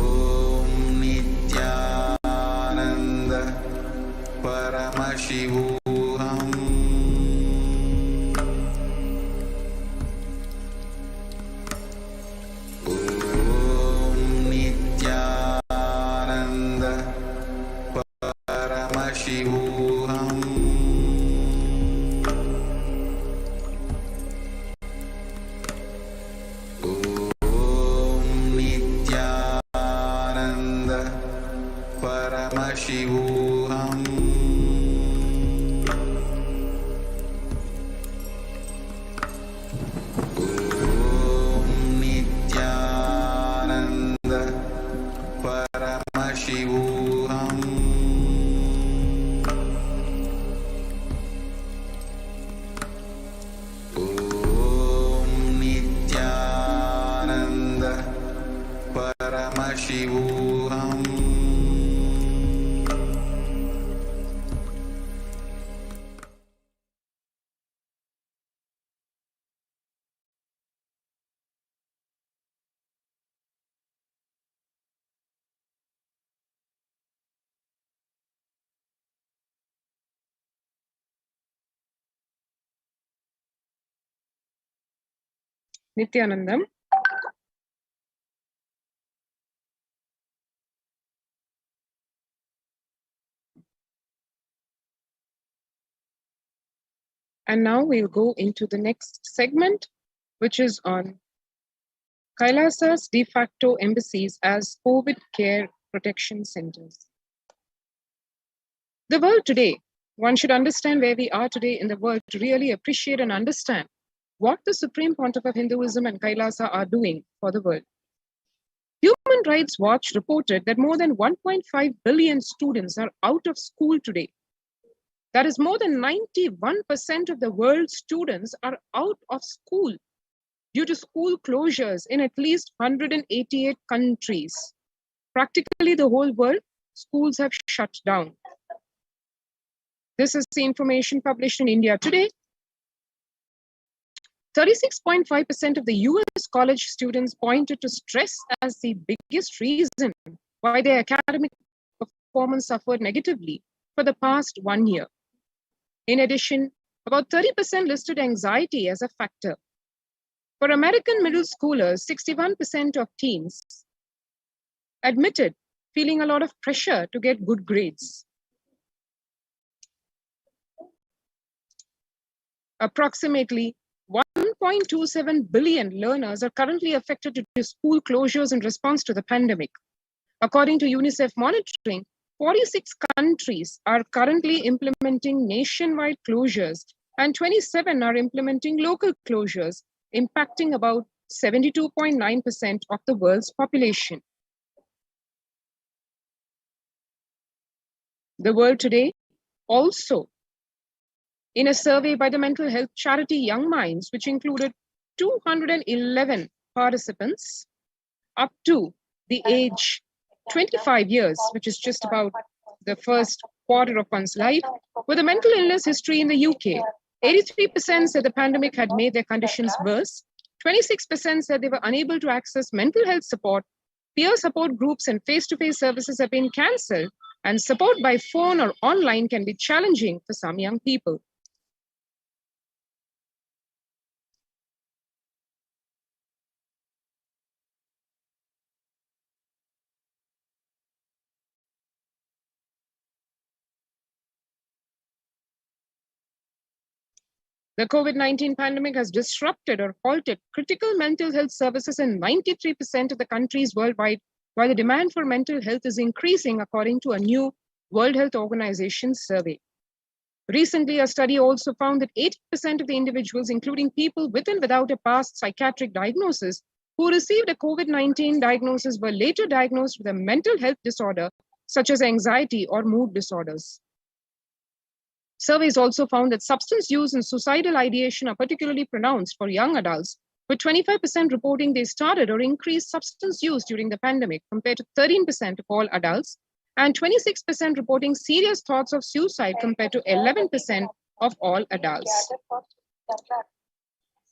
Om Nityananda Paramashivoham. Om Nityananda Paramashivoham. Om Nityananda Paramashivoham. Om Nityananda Paramashivoham. Om Nityananda Paramashivoham. Nityanandam. And now we'll go into the next segment, which is on Kailasa's de facto embassies as COVID care protection centers. The world today, one should understand where we are today in the world to really appreciate and understand what the Supreme Pontiff of Hinduism and Kailasa are doing for the world. Human Rights Watch reported that more than 1.5 billion students are out of school today. That is, more than 91% of the world's students are out of school due to school closures in at least 188 countries. Practically the whole world, schools have shut down. This is the information published in India Today. 36.5% of the US college students pointed to stress as the biggest reason why their academic performance suffered negatively for the past 1 year. In addition, about 30% listed anxiety as a factor. For American middle schoolers, 61% of teens admitted feeling a lot of pressure to get good grades. Approximately 1.27 billion learners are currently affected due to school closures in response to the pandemic. According to UNICEF monitoring, 46 countries are currently implementing nationwide closures and 27 are implementing local closures, impacting about 72.9% of the world's population. The world today also, in a survey by the mental health charity Young Minds, which included 211 participants up to the age 25 years, which is just about the first quarter of one's life, with a mental illness history in the UK. 83% said the pandemic had made their conditions worse. 26% said they were unable to access mental health support. Peer support groups and face-to-face services have been cancelled, and support by phone or online can be challenging for some young people. The COVID-19 pandemic has disrupted or halted critical mental health services in 93% of the countries worldwide, while the demand for mental health is increasing, according to a new World Health Organization survey. Recently, a study also found that 80% of the individuals, including people with and without a past psychiatric diagnosis, who received a COVID-19 diagnosis were later diagnosed with a mental health disorder, such as anxiety or mood disorders. Surveys also found that substance use and suicidal ideation are particularly pronounced for young adults, with 25% reporting they started or increased substance use during the pandemic, compared to 13% of all adults, and 26% reporting serious thoughts of suicide, compared to 11% of all adults.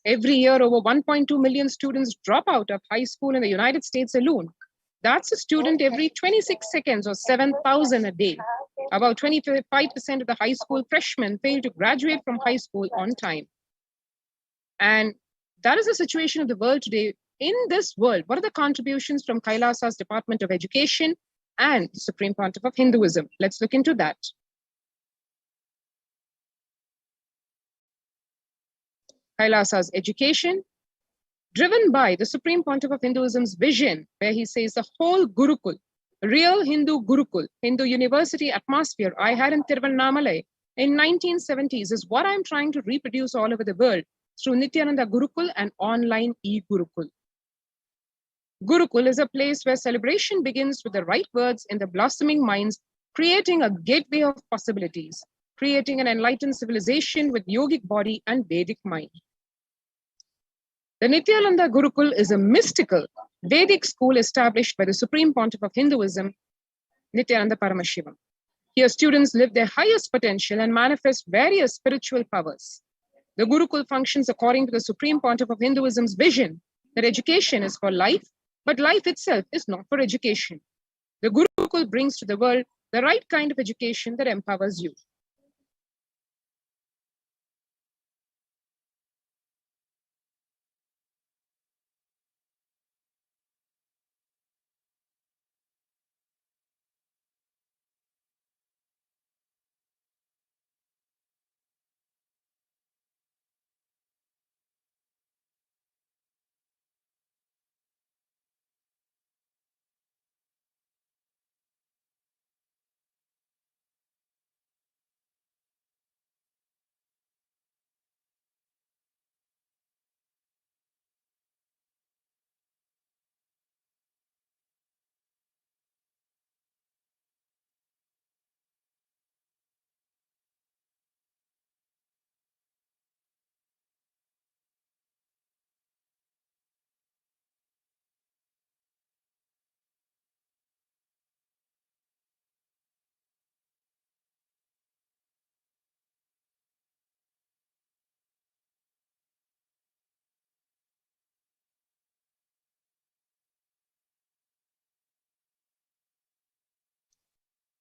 Every year, over 1.2 million students drop out of high school in the United States alone. That's a student every 26 seconds, or 7,000 a day. About 25% of the high school freshmen fail to graduate from high school on time. And that is the situation of the world today. In this world, what are the contributions from Kailasa's Department of Education and the Supreme Pontiff of Hinduism? Let's look into that. Kailasa's education, driven by the Supreme Pontiff of Hinduism's vision, where he says the whole Gurukul, real Hindu Gurukul, Hindu university atmosphere I had in Tiruvannamalai in 1970s is what I'm trying to reproduce all over the world through Nityananda Gurukul and online e-Gurukul. Gurukul is a place where celebration begins with the right words in the blossoming minds, creating a gateway of possibilities, creating an enlightened civilization with yogic body and Vedic mind. The Nityananda Gurukul is a mystical Vedic school established by the Supreme Pontiff of Hinduism, Nityananda Paramashivam. Here, students live their highest potential and manifest various spiritual powers. The Gurukul functions according to the Supreme Pontiff of Hinduism's vision that education is for life, but life itself is not for education. The Gurukul brings to the world the right kind of education that empowers you.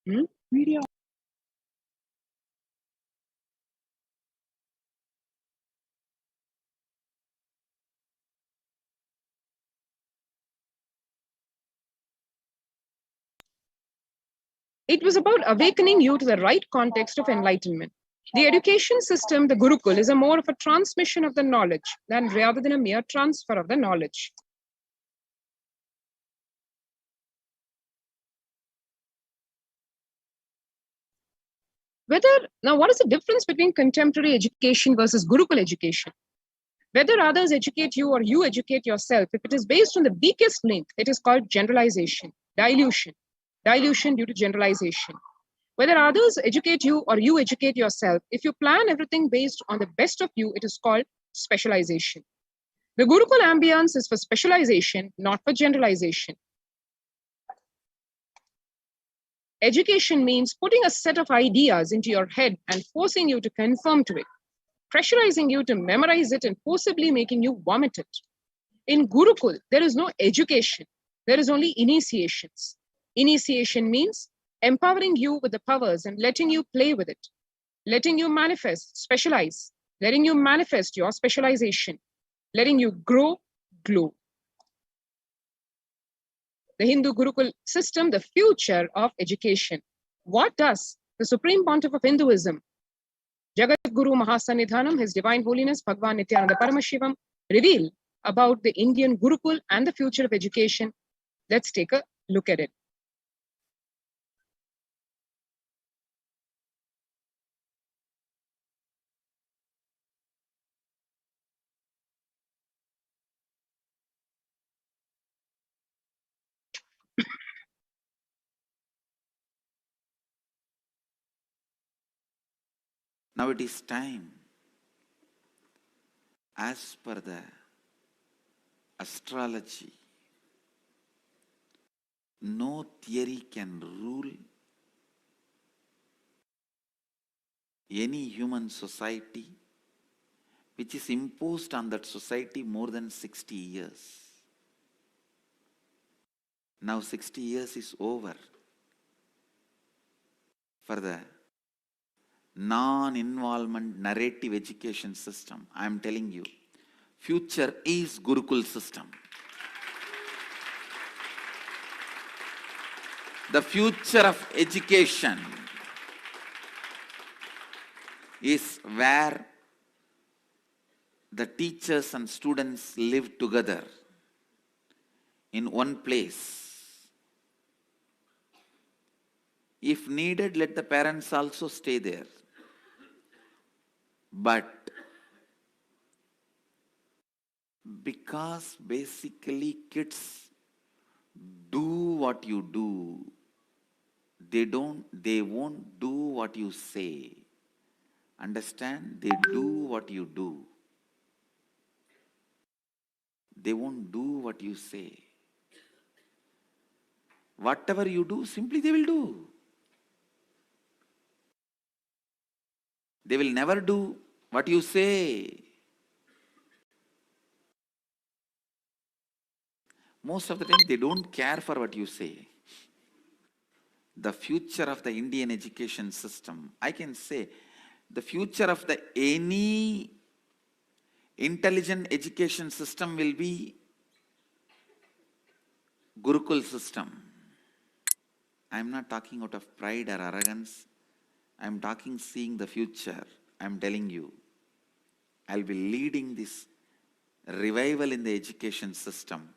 Video. It was about awakening you to the right context of enlightenment. The education system, the Gurukul, is a more of a transmission of the knowledge than rather than a mere transfer of the knowledge. What is the difference between contemporary education versus Gurukul education? Whether others educate you or you educate yourself, if it is based on the weakest link, it is called generalization, dilution due to generalization. Whether others educate you or you educate yourself, if you plan everything based on the best of you, it is called specialization. The Gurukul ambience is for specialization, not for generalization. Education means putting a set of ideas into your head and forcing you to conform to it, pressurizing you to memorize it and forcibly making you vomit it. In Gurukul, there is no education. There is only initiations. Initiation means empowering you with the powers and letting you play with it, letting you manifest, specialize, letting you manifest your specialization, letting you grow, glow. The Hindu Gurukul system, the future of education. What does the Supreme Pontiff of Hinduism, Jagat Guru Mahasannidhanam, His Divine Holiness Bhagwan Nityananda Paramashivam, reveal about the Indian Gurukul and the future of education? Let's take a look at it. Now it is time, as per the astrology, no theory can rule any human society which is imposed on that society more than 60 years. Now 60 years is over for the non-involvement narrative education system. I am telling you, future is Gurukul system. The future of education is where the teachers and students live together in one place. If needed, let the parents also stay there. But because basically kids do what you do, they won't do what you say. Understand? They do what you do. They won't do what you say. Whatever you do, simply they will do. They will never do what you say. Most of the time, they don't care for what you say. The future of the Indian education system, I can say, the future of any intelligent education system will be Gurukul system. I am not talking out of pride or arrogance. I am talking seeing the future. I am telling you, I will be leading this revival in the education system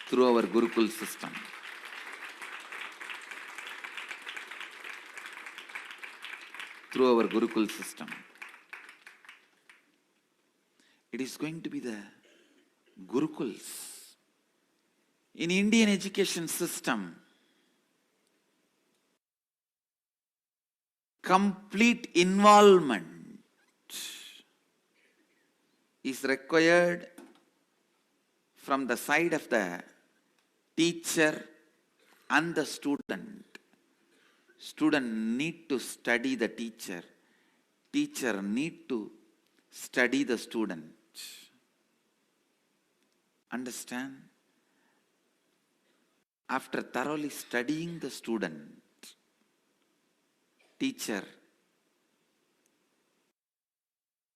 through our Gurukul system. Through our Gurukul system. It is going to be the Gurukuls. In Indian education system, complete involvement is required from the side of the teacher and the student. Student need to study the teacher. Teacher need to study the student. Understand? After thoroughly studying the student, teacher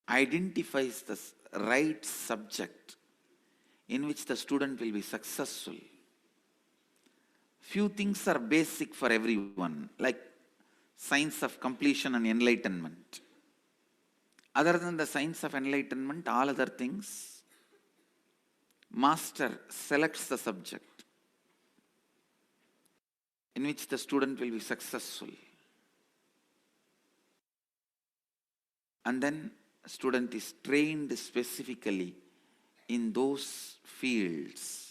identifies the right subject in which the student will be successful. Few things are basic for everyone, like science of completion and enlightenment. Other than the science of enlightenment, all other things, master selects the subject in which the student will be successful. And then student is trained specifically in those fields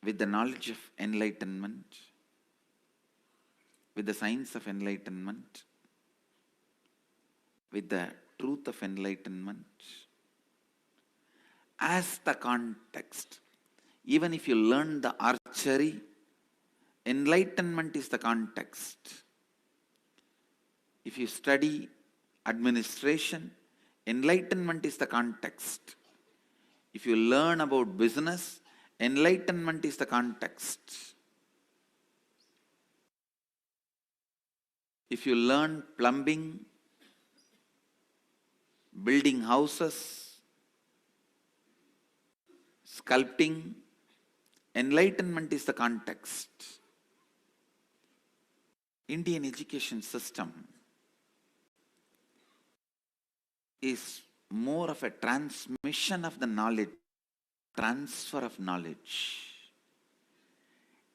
with the knowledge of enlightenment, with the science of enlightenment, with the truth of enlightenment as the context. Even if you learn the archery, enlightenment is the context. If you study administration, enlightenment is the context. If you learn about business, enlightenment is the context. If you learn plumbing, building houses, sculpting, enlightenment is the context. Indian education system is more of a transmission of the knowledge, transfer of knowledge.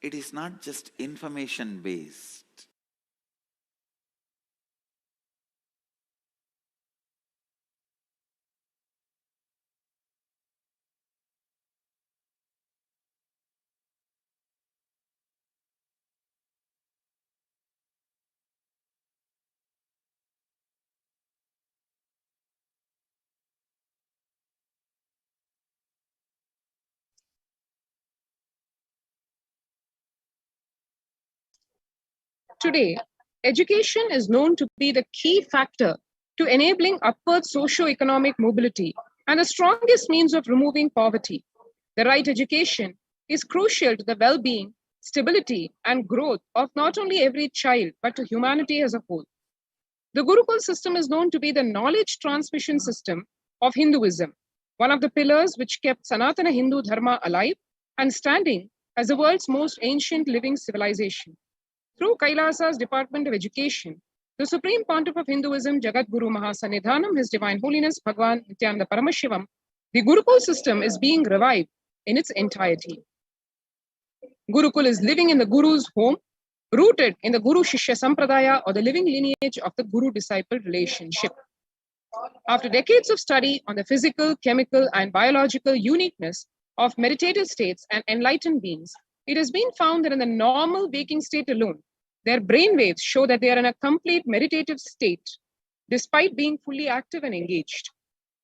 It is not just information based. Today, education is known to be the key factor to enabling upward socio-economic mobility and the strongest means of removing poverty. The right education is crucial to the well-being, stability, and growth of not only every child, but to humanity as a whole. The Gurukul system is known to be the knowledge transmission system of Hinduism, one of the pillars which kept Sanatana Hindu Dharma alive and standing as the world's most ancient living civilization. Through Kailasa's Department of Education, the Supreme Pontiff of Hinduism, Jagat Guru Mahasannidhanam, His Divine Holiness Bhagwan Nityananda Paramashivam, the Gurukul system is being revived in its entirety. Gurukul is living in the Guru's home, rooted in the Guru Shishya Sampradaya, or the living lineage of the Guru-disciple relationship. After decades of study on the physical, chemical, and biological uniqueness of meditative states and enlightened beings, it has been found that in the normal waking state alone, their brain waves show that they are in a complete meditative state, despite being fully active and engaged.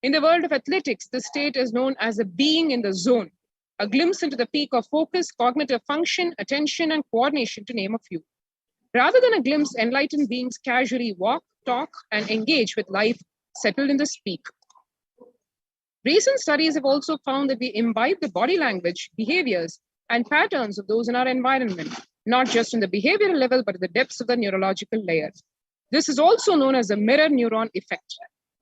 In the world of athletics, the state is known as a being in the zone, a glimpse into the peak of focus, cognitive function, attention, and coordination, to name a few. Rather than a glimpse, enlightened beings casually walk, talk, and engage with life settled in the speak. Recent studies have also found that we imbibe the body language, behaviors, and patterns of those in our environment, not just in the behavioral level, but at the depths of the neurological layer. This is also known as the mirror neuron effect.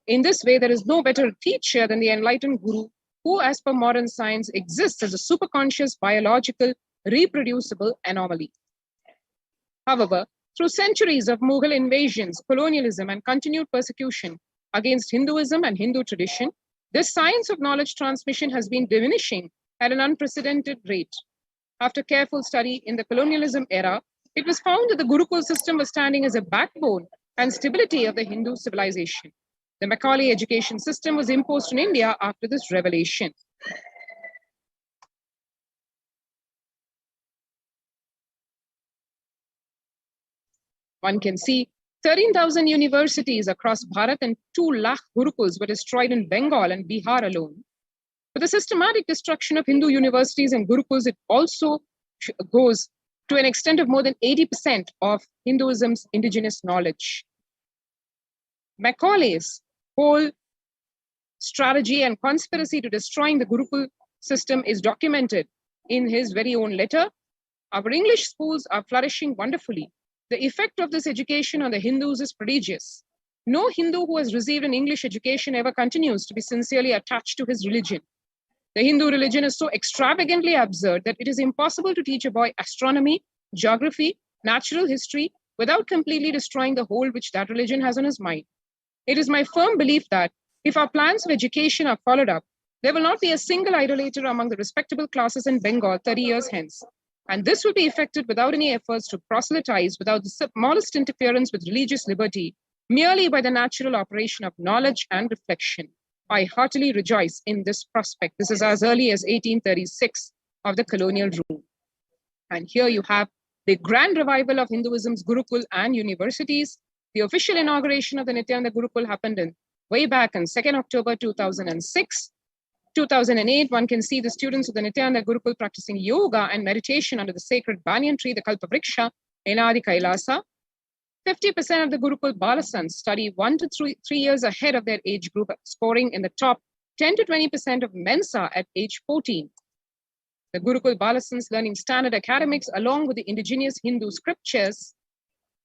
In this way, there is no better teacher than the enlightened Guru, who, as per modern science, exists as a superconscious, biological, reproducible anomaly. However, through centuries of Mughal invasions, colonialism, and continued persecution against Hinduism and Hindu tradition, this science of knowledge transmission has been diminishing at an unprecedented rate. After careful study in the colonialism era, it was found that the Gurukul system was standing as a backbone and stability of the Hindu civilization. The Macaulay education system was imposed in India after this revelation. One can see 13,000 universities across Bharat and 2 lakh Gurukuls were destroyed in Bengal and Bihar alone. But the systematic destruction of Hindu universities and Gurukuls, it also goes to an extent of more than 80% of Hinduism's indigenous knowledge. Macaulay's whole strategy and conspiracy to destroying the Gurukul system is documented in his very own letter. Our English schools are flourishing wonderfully, The effect of this education on the Hindus is prodigious. No Hindu who has received an English education ever continues to be sincerely attached to his religion. The Hindu religion is so extravagantly absurd that it is impossible to teach a boy astronomy, geography, natural history without completely destroying the hold which that religion has on his mind. It is my firm belief that if our plans of education are followed up, there will not be a single idolater among the respectable classes in Bengal 30 years hence. And this will be effected without any efforts to proselytize, without the smallest interference with religious liberty, merely by the natural operation of knowledge and reflection. I heartily rejoice in this prospect. This is as early as 1836 of the colonial rule. And here you have the grand revival of Hinduism's Gurukul and universities. The official inauguration of the Nityananda Gurukul happened way back on 2nd October 2006. 2008, one can see the students of the Nityananda Gurukul practicing yoga and meditation under the sacred banyan tree, the Kalpavriksha, in Adi Kailasa. 50% of the Gurukul Balasans study 1 to 3 years ahead of their age group, scoring in the top 10 to 20% of Mensa at age 14. The Gurukul Balasans learning standard academics along with the indigenous Hindu scriptures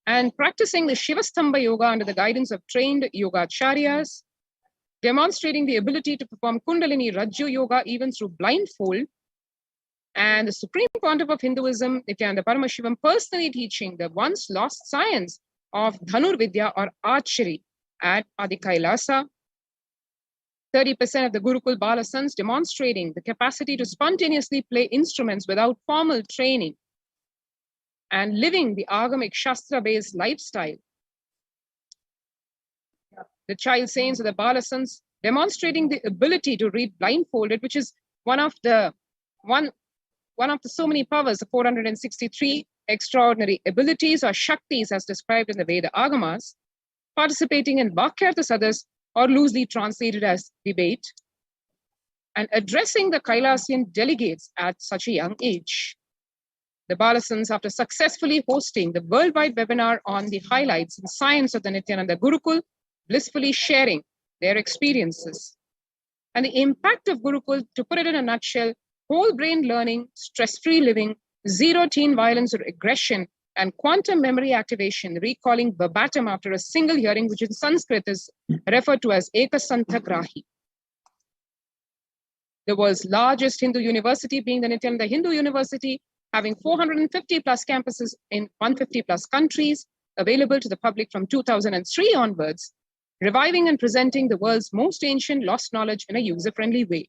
and practicing the Shivastamba yoga under the guidance of trained yogacharyas, demonstrating the ability to perform Kundalini Rajju yoga even through blindfold, and the Supreme Pontiff of Hinduism, Nityananda Paramashivam, personally teaching the once lost science of Dhanur Vidya or archery at Adi Kailasa. 30% of the Gurukul Balasans demonstrating the capacity to spontaneously play instruments without formal training and living the Agamic Shastra-based lifestyle. The child saints of the Balasans demonstrating the ability to read blindfolded, which is one of the so many powers, the 463 extraordinary abilities or Shaktis as described in the Veda Agamas, participating in Vakyartha Sadas or loosely translated as debate, and addressing the Kailasian delegates at such a young age. The Balasans, after successfully hosting the worldwide webinar on the highlights in science of the Nityananda Gurukul, blissfully sharing their experiences. And the impact of Gurukul, to put it in a nutshell, whole brain learning, stress-free living, zero teen violence or aggression, and quantum memory activation, recalling verbatim after a single hearing, which in Sanskrit is referred to as Ekasantagrahi. The world's largest Hindu university being the Nityananda Hindu University, having 450 plus campuses in 150 plus countries, available to the public from 2003 onwards, reviving and presenting the world's most ancient lost knowledge in a user-friendly way.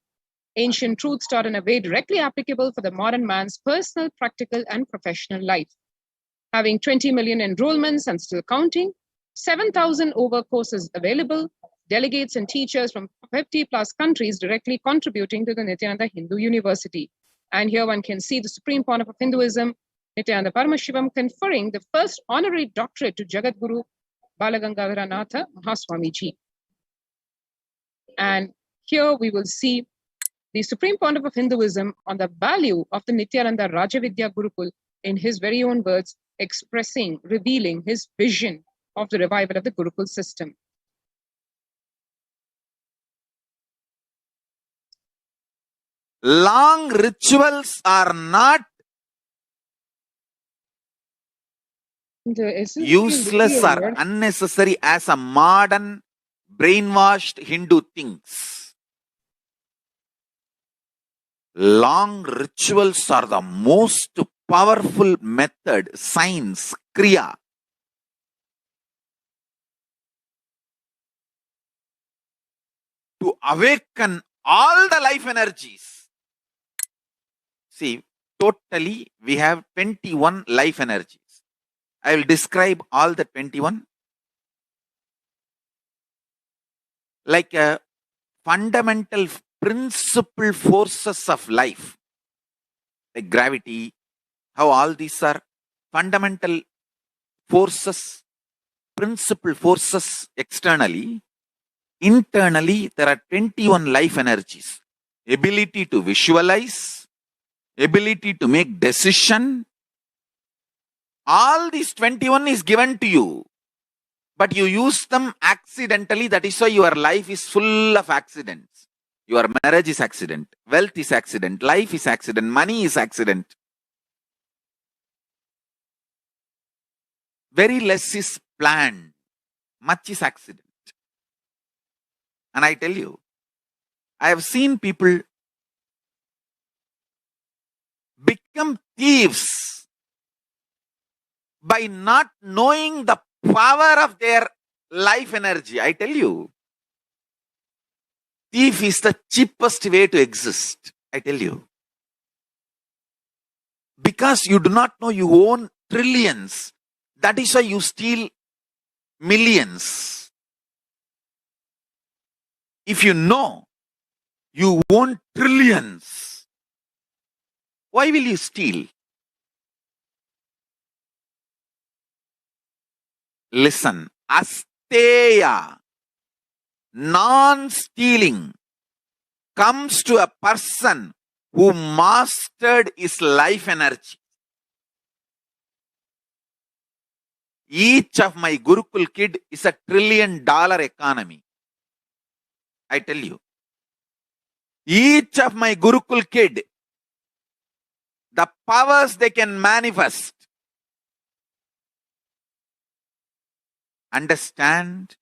Ancient truths taught in a way directly applicable for the modern man's personal, practical, and professional life. Having 20 million enrollments and still counting, 7,000 over courses available, delegates and teachers from 50 plus countries directly contributing to the Nityananda Hindu University. And here one can see the Supreme Pontiff of Hinduism, Nityananda Paramashivam, conferring the first honorary doctorate to Jagadguru Balagangadharanatha Mahaswamiji. And here we will see the Supreme Pontiff of Hinduism on the value of the Nityananda Rajavidya Gurukul in his very own words, expressing, revealing his vision of the revival of the Gurukul system. Long rituals are not useless or unnecessary as a modern brainwashed Hindu thinks. Long rituals are the most powerful method, science, kriya, to awaken all the life energies. See, totally we have 21 life energies. I will describe all the 21 like a fundamental principal forces of life, like gravity, how all these are fundamental forces, principal forces externally. Internally, there are 21 life energies. Ability to visualize, ability to make decision. All these 21 is given to you, but you use them accidentally. That is why your life is full of accidents. Your marriage is accident, wealth is accident, life is accident, money is accident. Very less is planned. Much is accident. And I tell you, I have seen people become thieves by not knowing the power of their life energy. I tell you, thief is the cheapest way to exist. I tell you. Because you do not know you own trillions. That is why you steal millions. If you know you own trillions, why will you steal? Listen, asteya, non-stealing, comes to a person who mastered his life energy. Each of my Gurukul kid is a $1 trillion economy. I tell you. Each of my Gurukul kid, the powers they can manifest. Understand,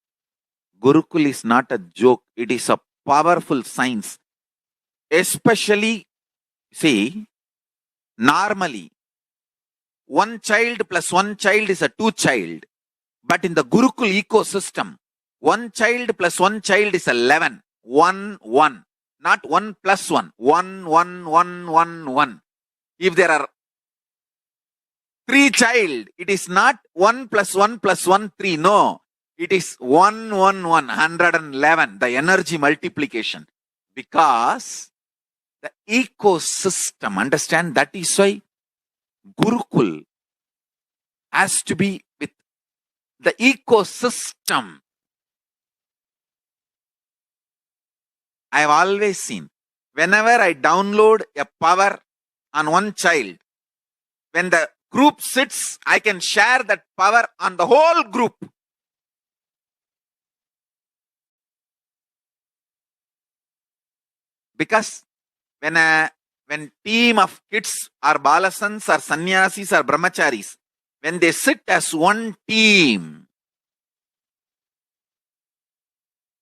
Gurukul is not a joke. It is a powerful science. Especially, see, normally, one child plus one child is a two child. But in the Gurukul ecosystem, one child plus one child is 11. 1, 1. Not 1 plus 1. 1, 1, 1, 1, 1. If there are 3 child, it is not 1 plus 1 plus 1, 3. No. It is 1, 1, 1, 111. The energy multiplication. Because the ecosystem, understand, that is why Gurukul has to be with the ecosystem. I have always seen, whenever I download a power on one child, when the group sits, I can share that power on the whole group. Because when team of kids or balasans or sannyasis or brahmacharis, when they sit as one team,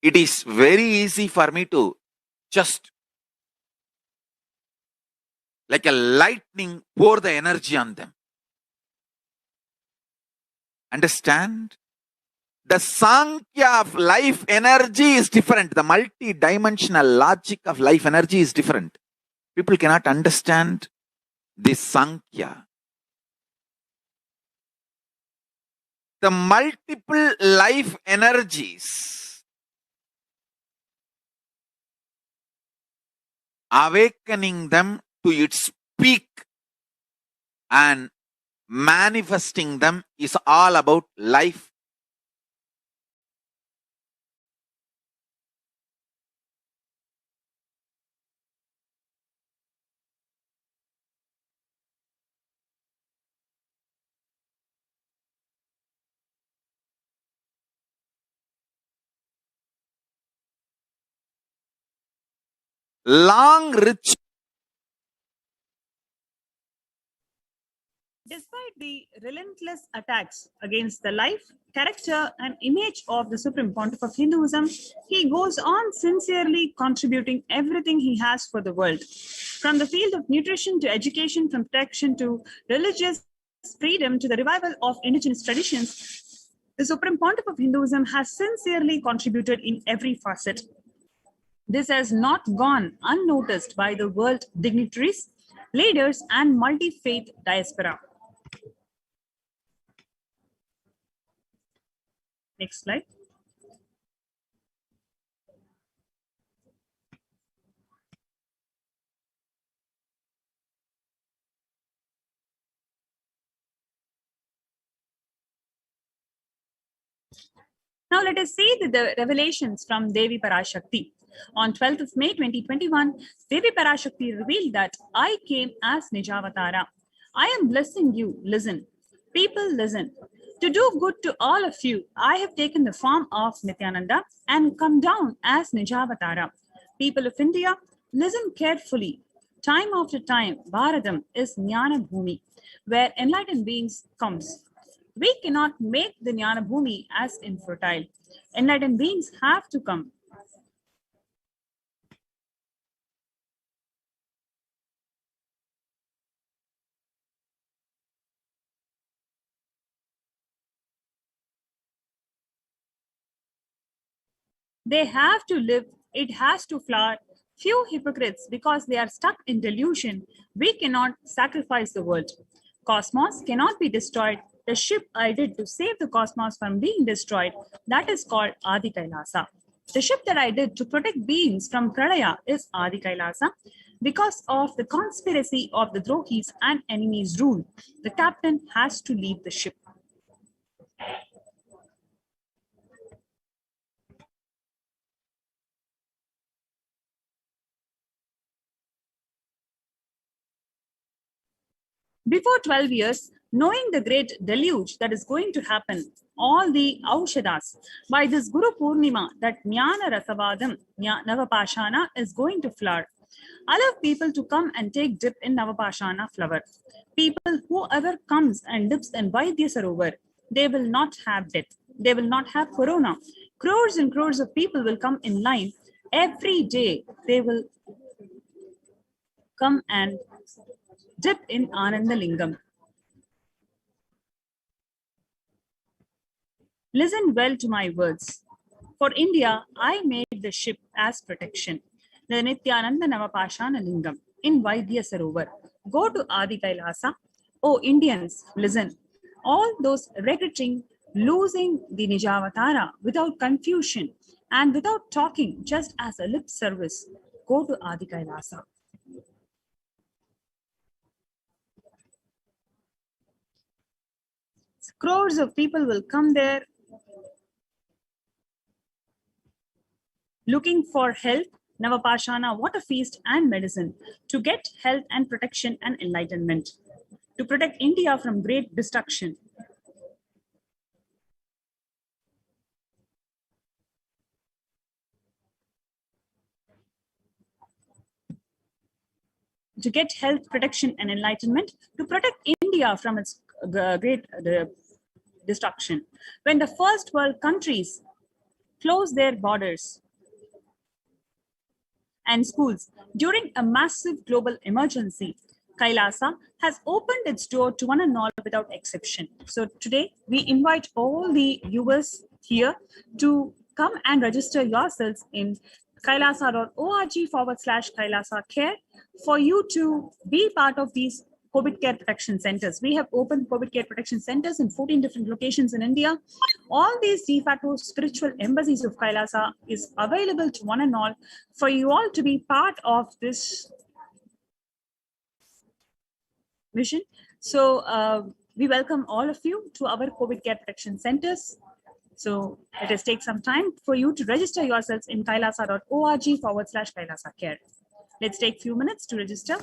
it is very easy for me to just like a lightning pour the energy on them. Understand? The Sankhya of life energy is different. The multi-dimensional logic of life energy is different. People cannot understand this Sankhya. The multiple life energies, awakening them to its peak and manifesting them is all about life. Long rich. Despite the relentless attacks against the life, character, and image of the Supreme Pontiff of Hinduism, he goes on sincerely contributing everything he has for the world. From the field of nutrition to education, from protection to religious freedom to the revival of indigenous traditions, the Supreme Pontiff of Hinduism has sincerely contributed in every facet. This has not gone unnoticed by the world dignitaries, leaders, and multi-faith diaspora. Next slide. Now let us see the revelations from Devi Parashakti. On 12th of May 2021, Devi Parashakti revealed that I came as Nijavatara. I am blessing you. Listen. People, listen. To do good to all of you, I have taken the form of Nityananda and come down as Nijavatara. People of India, listen carefully. Time after time, Bharadam is Jnana Bhumi, where enlightened beings comes. We cannot make the Jnana Bhumi as infertile. Enlightened beings have to come. They have to live, it has to flower. Few hypocrites, because they are stuck in delusion, we cannot sacrifice the world. Cosmos cannot be destroyed. The ship I did to save the cosmos from being destroyed, that is called Adi Kailasa. The ship that I did to protect beings from Pralaya is Adi Kailasa. Because of the conspiracy of the Drohis and enemies' rule, the captain has to leave the ship. Before 12 years, knowing the great deluge that is going to happen, all the Aushadas, by this Guru Purnima, that Jnana Rasavadam, Navapashana is going to flower. Allow people to come and take dip in Navapashana flower. People, whoever comes and dips in Vaidya Sarovar, they will not have death. They will not have corona. Crores and crores of people will come in line. Every day, they will come and dip in Ananda Lingam. Listen well to my words. For India, I made the ship as protection. The Nityananda Navapashana Lingam in Vaidya Sarovar. Go to Adi Kailasa. Oh, Indians, listen. All those regretting losing the Nijavatara without confusion and without talking, just as a lip service, go to Adi Kailasa. Crores of people will come there looking for health, Navapashana, what a feast and medicine, to get health and protection and enlightenment, to protect India from great destruction. To get health, protection, and enlightenment, to protect India from its great destruction. When the first world countries close their borders and schools during a massive global emergency, Kailasa has opened its door to one and all without exception. So today we invite all the viewers here to come and register yourselves in kailasa.org/Kailasa Care for you to be part of these COVID care protection centers. We have opened COVID care protection centers in 14 different locations in India. All these de facto spiritual embassies of Kailasa is available to one and all for you all to be part of this mission. So we welcome all of you to our COVID care protection centers. So let us take some time for you to register yourselves in kailasa.org/Kailasa Care. Let's take a few minutes to register.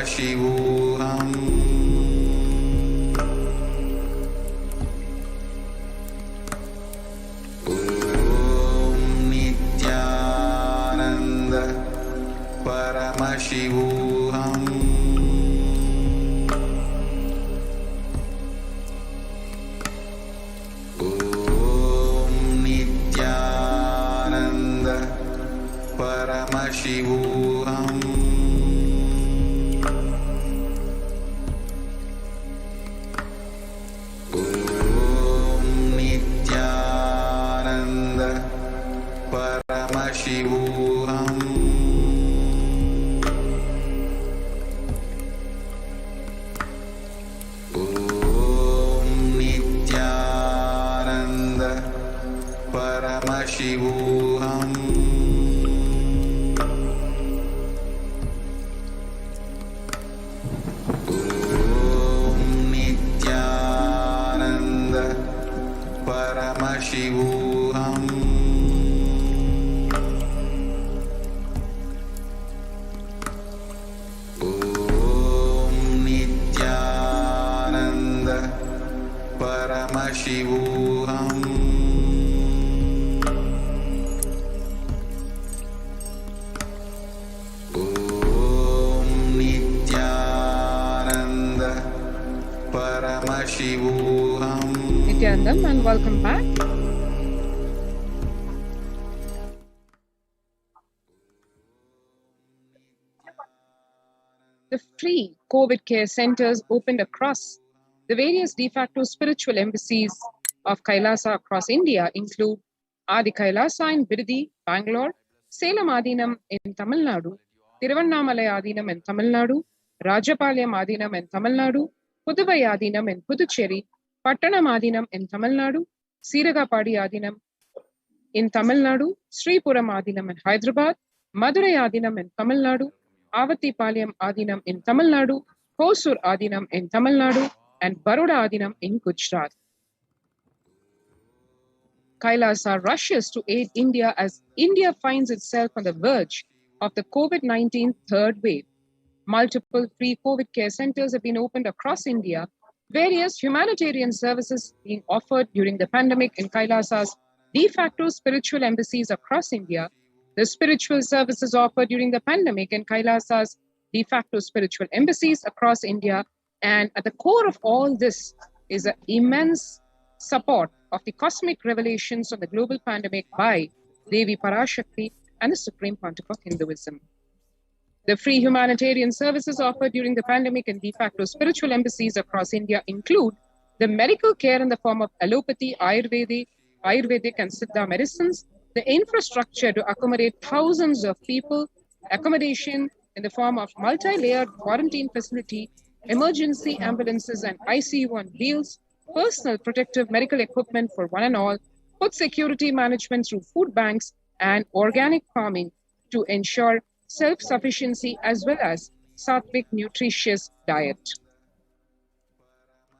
Paramashivoham. Om Nityananda Paramashivoham. Om Nityananda Paramashivoham. Om Nityananda Paramashivoham. Om Nityananda Paramashivoham. Om Nityananda Paramashivoham. Om Nityananda Paramashivoham. Om Nityananda Paramashivoham. Nityanandam, and welcome back. The free COVID care centers opened across the various de facto spiritual embassies of Kailasa across India include Adi Kailasa in Birdi, Bangalore, Salem Adinam in Tamil Nadu, Tiruvannamalai Adinam in Tamil Nadu, Rajapalayam Adinam in Tamil Nadu, Puduvai Adinam in Puducherry, Pattanam Adinam in Tamil Nadu, Siragapadi Adinam in Tamil Nadu, Sripuram Adinam in Hyderabad, Madurai Adinam in Tamil Nadu, Avatipalayam Adinam in Tamil Nadu, Hosur Adinam in Tamil Nadu, and Baroda Adinam in Gujarat. Kailasa rushes to aid India as India finds itself on the verge of the COVID-19 third wave. Multiple free COVID care centers have been opened across India, various humanitarian services being offered during the pandemic in Kailasa's de facto spiritual embassies across India, the spiritual services offered during the pandemic in Kailasa's de facto spiritual embassies across India, and at the core of all this is an immense support of the cosmic revelations on the global pandemic by Devi Parashakti and the Supreme Pontiff of Hinduism. The free humanitarian services offered during the pandemic in de facto spiritual embassies across India include the medical care in the form of allopathy, Ayurvedic and Siddha medicines, the infrastructure to accommodate thousands of people, accommodation in the form of multi-layered quarantine facility, emergency ambulances and ICU on wheels, personal protective medical equipment for one and all, food security management through food banks, and organic farming to ensure self-sufficiency as well as sattvic nutritious diet.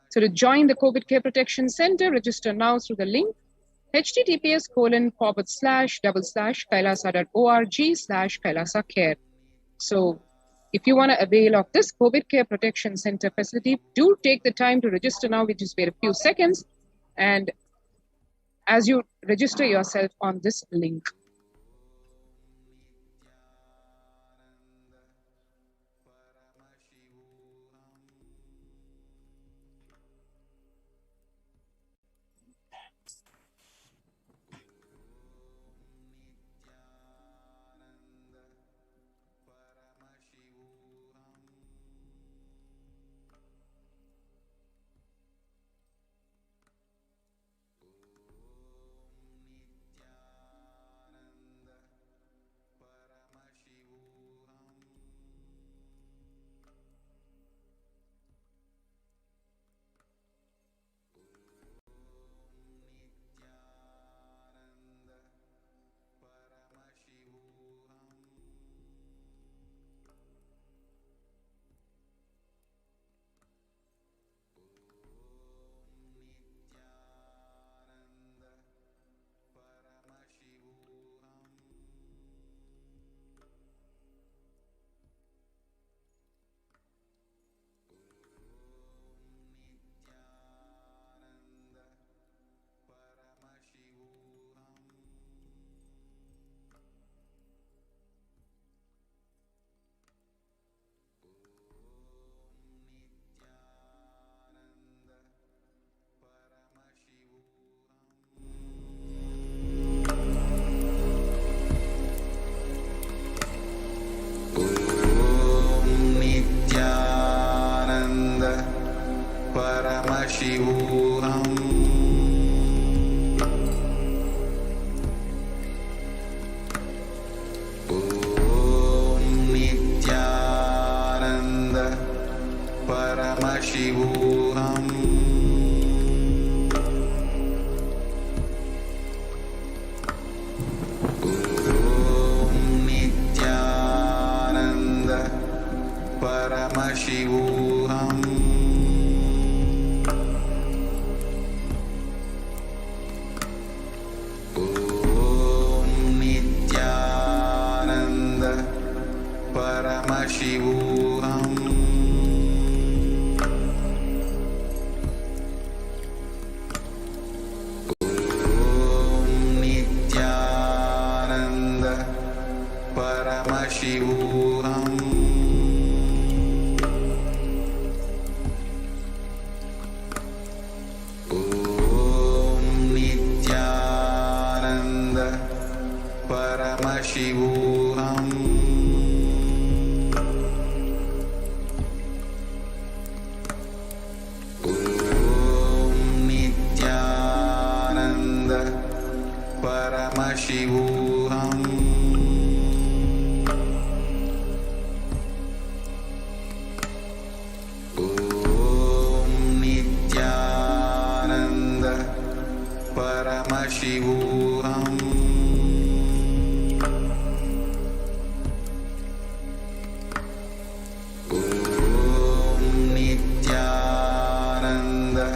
So to join the COVID Care Protection Center, register now through the link https://kailasa.org/kailasa care. So if you want to avail of this COVID Care Protection Center facility, do take the time to register now. We just wait a few seconds. And as you register yourself on this link. Paramashivoham. Om Nityananda Paramashivoham. Paramashivoham. Om Nityananda Paramashivoham. Om Nityananda Paramashivoham. Paramashivoham. Om Nityananda Paramashivoham. Om Nityananda Paramashivoham. Paramashivoham. Om Nityananda Paramashivoham. Om Nityananda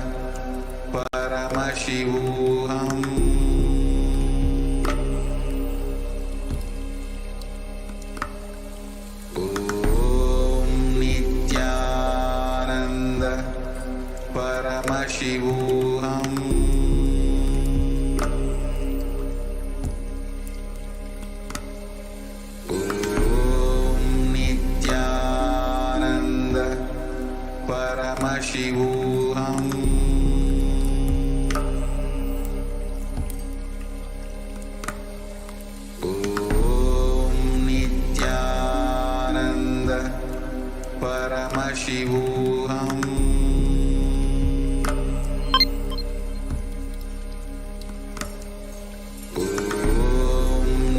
Paramashivoham. Paramashivoham. Om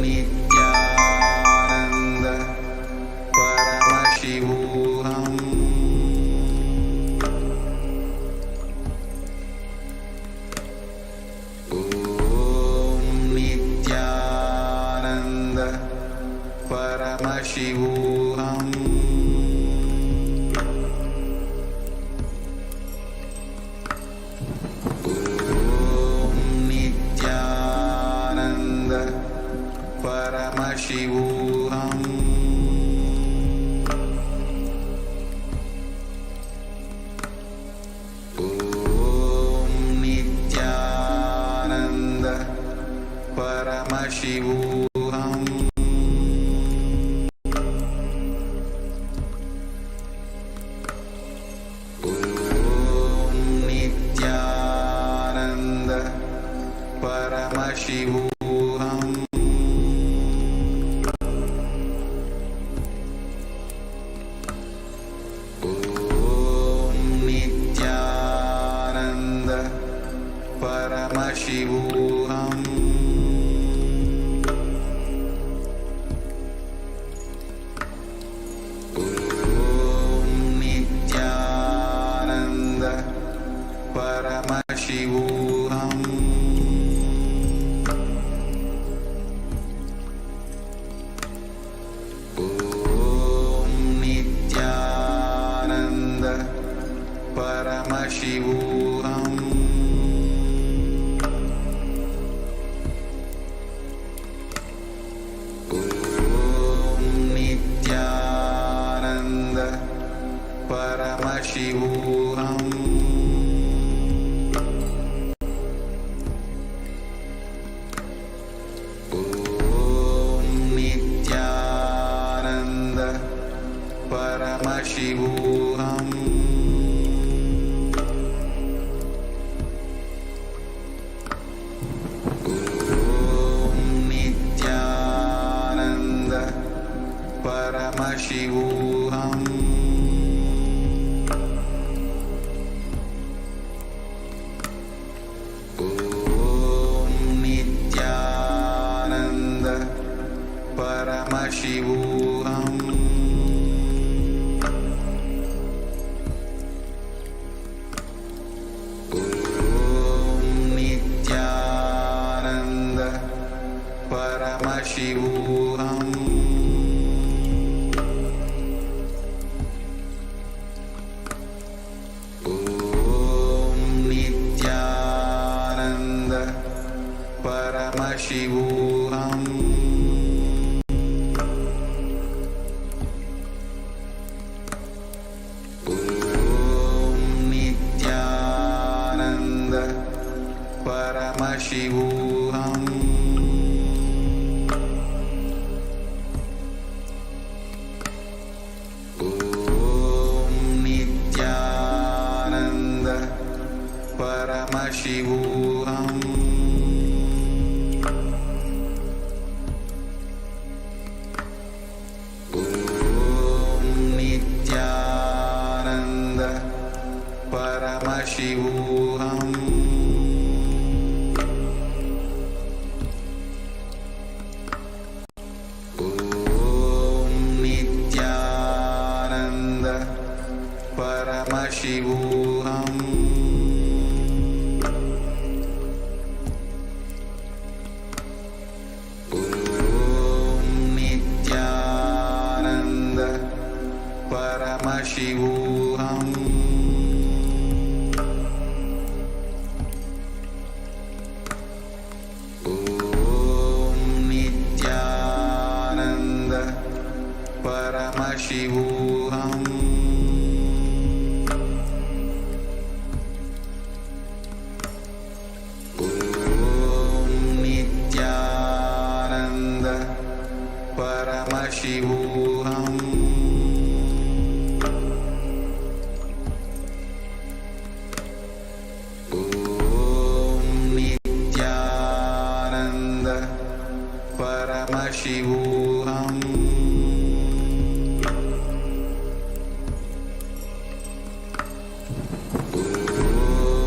Nityananda Paramashivoham. Om Nityananda Paramashivoham. Paramashivoham. Om Nityananda Paramashivoham. Om Nityananda Paramashivoham. Paramashivoham. Om Nityananda Paramashivoham. Om Nityananda Paramashivoham. Paramashivoham. Om Nityananda Paramashivoham. Om Nityananda Paramashivoham. Paramashivoham. Om Nityananda Paramashivoham. Om Nityananda Paramashivoham. Om Nityananda Paramashivoham. Om Nityananda Paramashivoham. Om Nityananda Paramashivoham. Om Nityananda Paramashivoham. Om Nityananda Paramashivoham. Om Nityananda Paramashivoham. Om Nityananda Paramashivoham.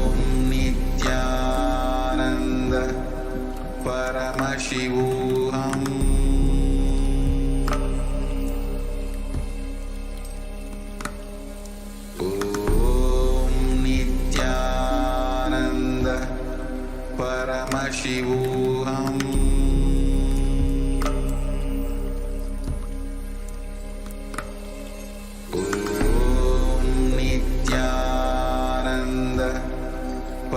Om Nityananda Paramashivoham. Om Nityananda Paramashivoham. Om Nityananda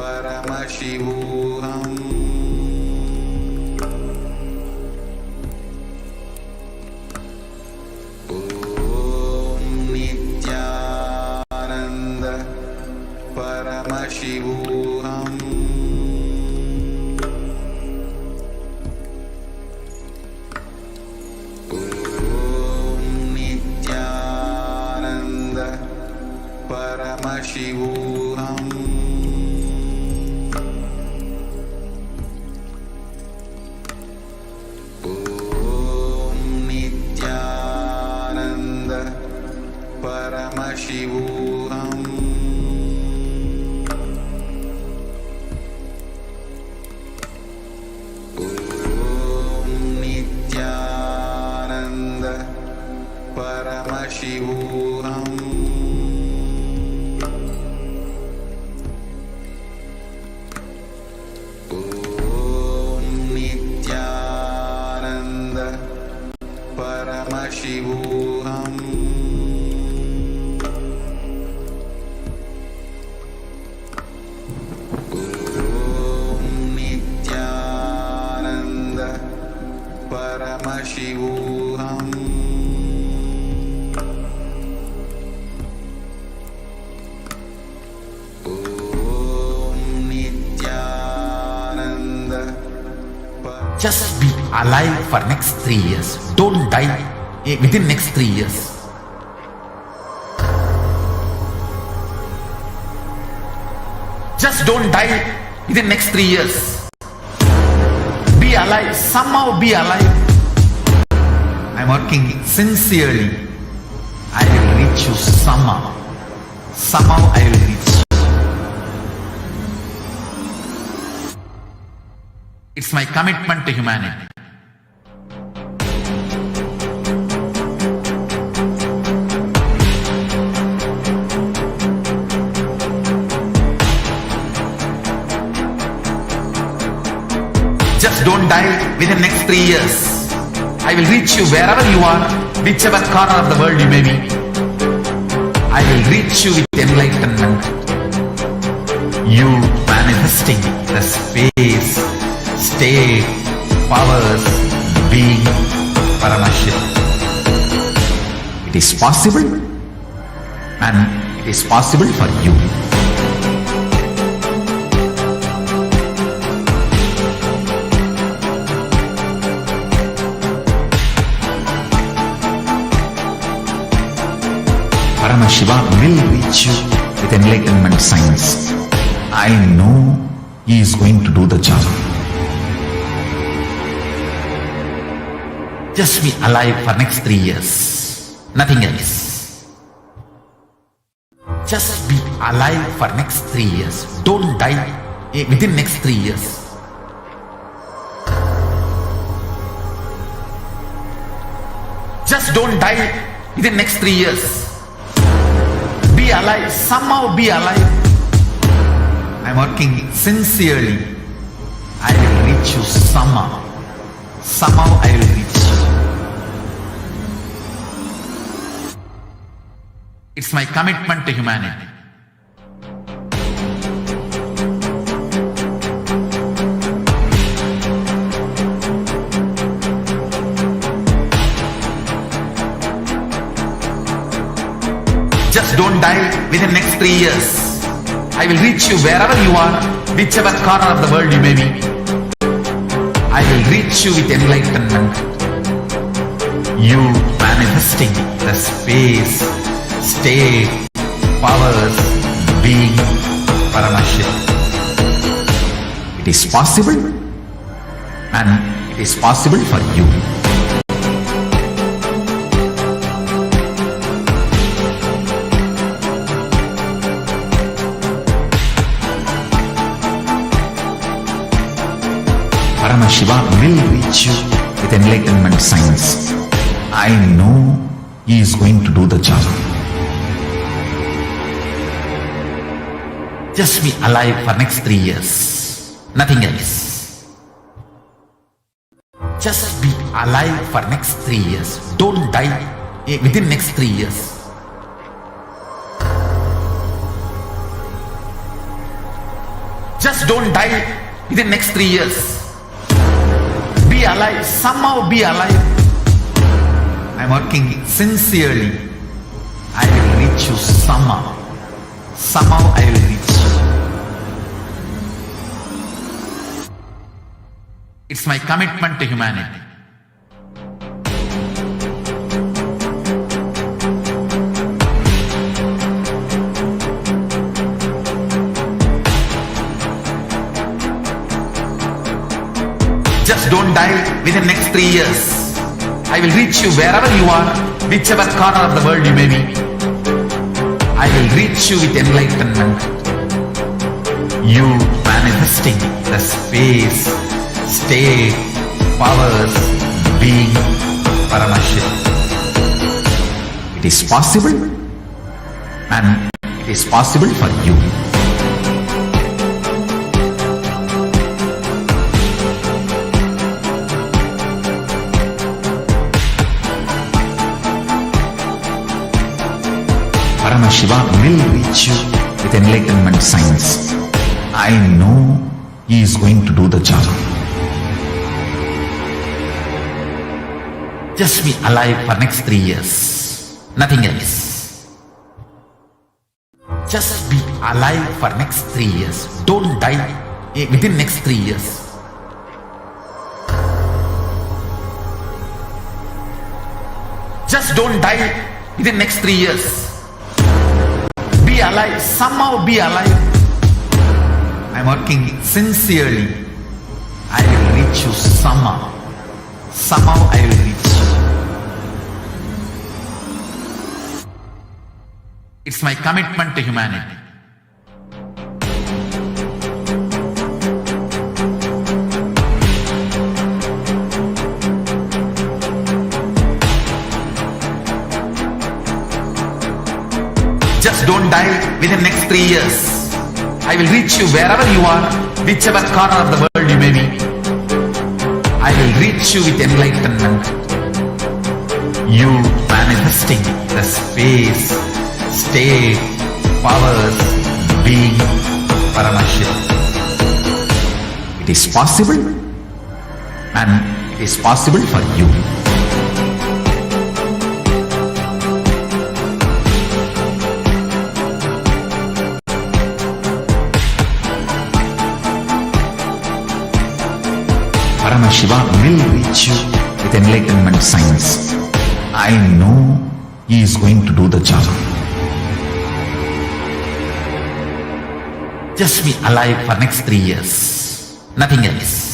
Paramashivoham. Om Nityananda Paramashivoham. Om Nityananda Paramashivoham. Om Nityananda Paramashivoham. Om Nityananda Paramashivoham. Om Nityananda Paramashivoham. Om Nityananda Paramashivoham. Om Nityananda Just be alive for next 3 years. Don't die within next 3 years. Just don't die within next 3 years. Be alive. Somehow be alive. I'm working sincerely. I will reach you somehow. Somehow I will reach you. It's my commitment to humanity. Just don't die within next 3 years. I will reach you wherever you are, whichever corner of the world you may be. I will reach you with enlightenment. You manifesting the space, state, powers, being, Parashakti. It is possible, and it is possible for you. Shiva will reach you with enlightenment signs. I know he is going to do the job. Just be alive for next 3 years. Nothing else. Just be alive for next 3 years. Don't die within next 3 years. Just don't die within next 3 years. Be alive, somehow be alive. I'm working sincerely. I will reach you somehow. Somehow I will reach you. It's my commitment to humanity. Just don't die within next 3 years. I will reach you wherever you are, whichever corner of the world you may be. I will reach you with enlightenment. You manifesting the space, state, powers, being, Parashakti. It is possible, and it is possible for you. Shiva will reach you with enlightenment signs. I know he is going to do the job. Just be alive for next 3 years. Nothing else. Just be alive for next 3 years. Don't die within next 3 years. Just don't die within next 3 years. Be alive, somehow be alive. I'm working sincerely. I will reach you somehow. Somehow I will reach you. It's my commitment to humanity. Just don't die within next 3 years. I will reach you wherever you are, whichever corner of the world you may be. I will reach you with enlightenment. You manifesting the space, state, powers, being, Parashakti. It is possible, and it is possible for you. Shiva will reach you with enlightenment signs. I know he is going to do the job. Just be alive for next 3 years. Nothing else. Just be alive for next 3 years. Don't die within next 3 years. Just don't die within next 3 years. Be alive, somehow be alive. I'm working sincerely. I will reach you somehow. Somehow I will reach you. It's my commitment to humanity. Just don't die within next 3 years. I will reach you wherever you are, whichever corner of the world you may be. I will reach you with enlightenment. you manifesting the space, state, powers, being Paramashiv. It is possible, and it is possible for you. Paramashiva will reach you with enlightenment science. I know he is going to do the job. Just be alive for next 3 years. Nothing else.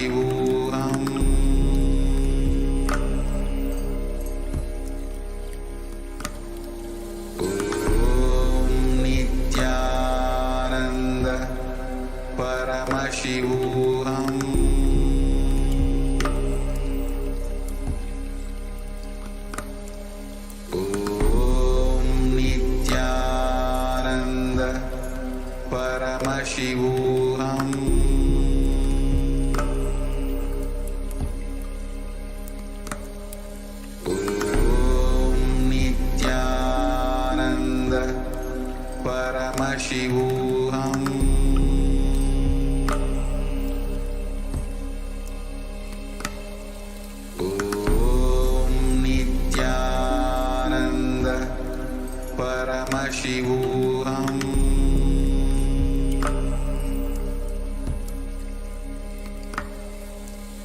Paramashivoham. Om Nityananda Paramashivoham. Om Nityananda Paramashivoham. Om Nityananda Paramashivoham.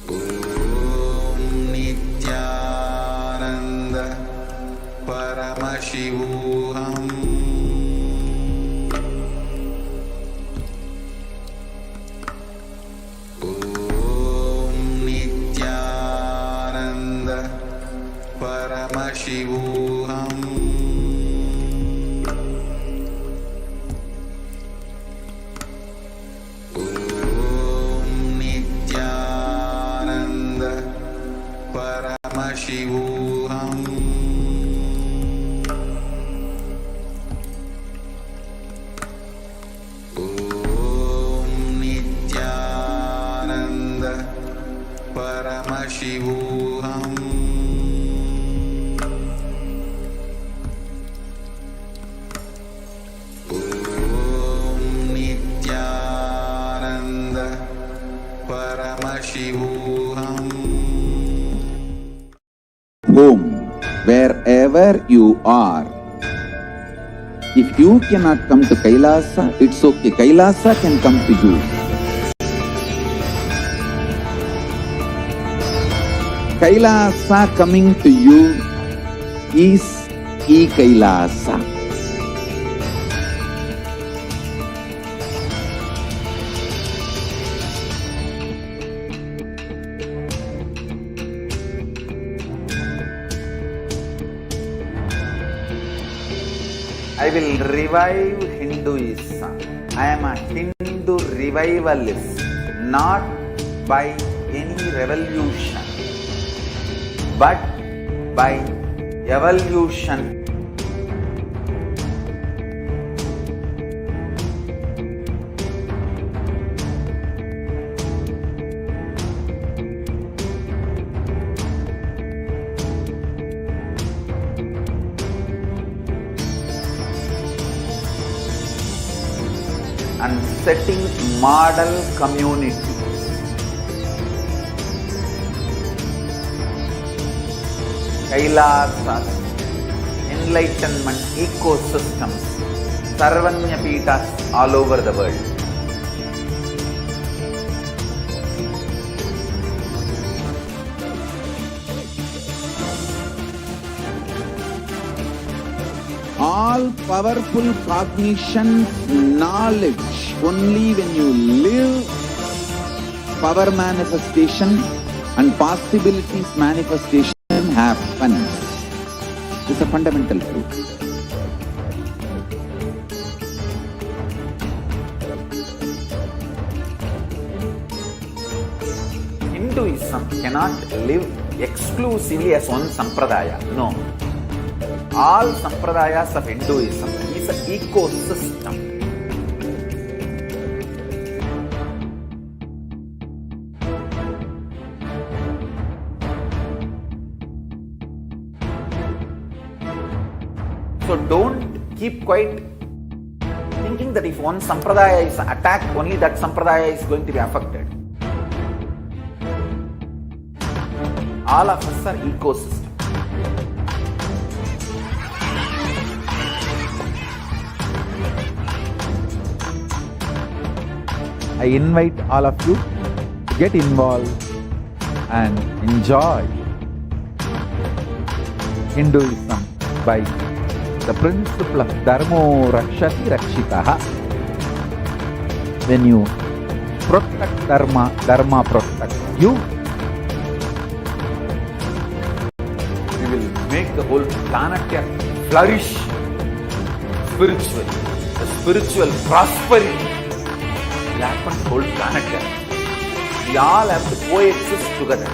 Om Nityananda Paramashivoham. Om Nityananda Paramashivoham. Om Nityananda Paramashivoham. Om Nityananda Paramashivoham. Om Nityananda Paramashivoham. Om Nityananda Paramashivoham. Home, wherever you are. If you cannot come to Kailasa, it's okay. Kailasa can come to you. Kailasa coming to you is E-Kailasa. I will revive Hinduism. I am a Hindu revivalist, not by any revolution, but by evolution. And setting model community. Kailasas, enlightenment ecosystems, Sarvanya Peethas all over the world. All powerful cognition, knowledge, only when you live, power manifestation and possibilities manifestation happens. It's a fundamental truth. Hinduism cannot live exclusively as one sampradaya. No. All sampradayas of Hinduism is an ecosystem. So don't keep quiet thinking that if one sampradaya is attacked, only that sampradaya is going to be affected. All of us are ecosystems. I invite all of you to get involved and enjoy Hinduism by the principle of Dharmo Rakshati Rakshitaha. When you protect Dharma, Dharma protects. You? We will make the whole planet flourish spiritually. The spiritual prosperity will happen to the whole planet. We all have to coexist together.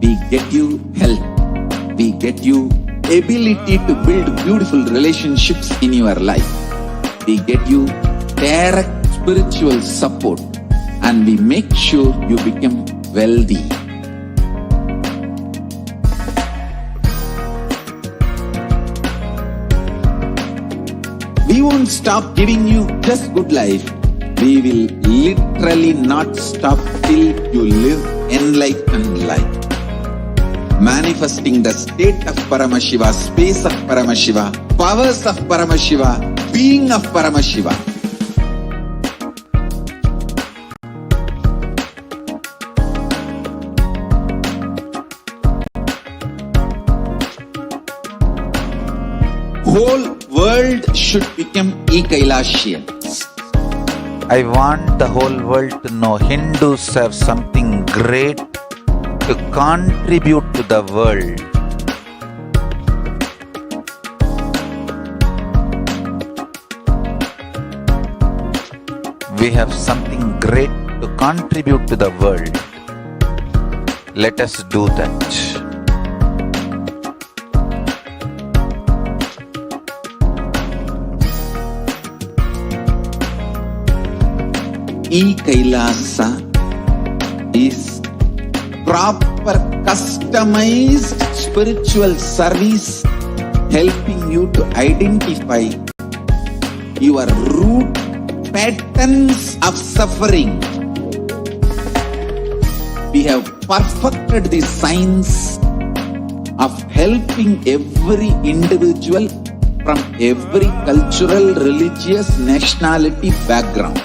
We get you health. We get you ability to build beautiful relationships in your life. We get you direct spiritual support, and we make sure you become wealthy. We won't stop giving you just good life. We will literally not stop till you live enlightened life. Manifesting the state of Paramashiva, space of Paramashiva, powers of Paramashiva, being of Paramashiva. Whole world should become e-Kailashians. I want the whole world to know Hindus have something great to contribute to the world. We have something great to contribute to the world. Let us do that. E-Kailasa is proper customized spiritual service helping you to identify your root patterns of suffering. We have perfected the science of helping every individual from every cultural, religious, nationality background.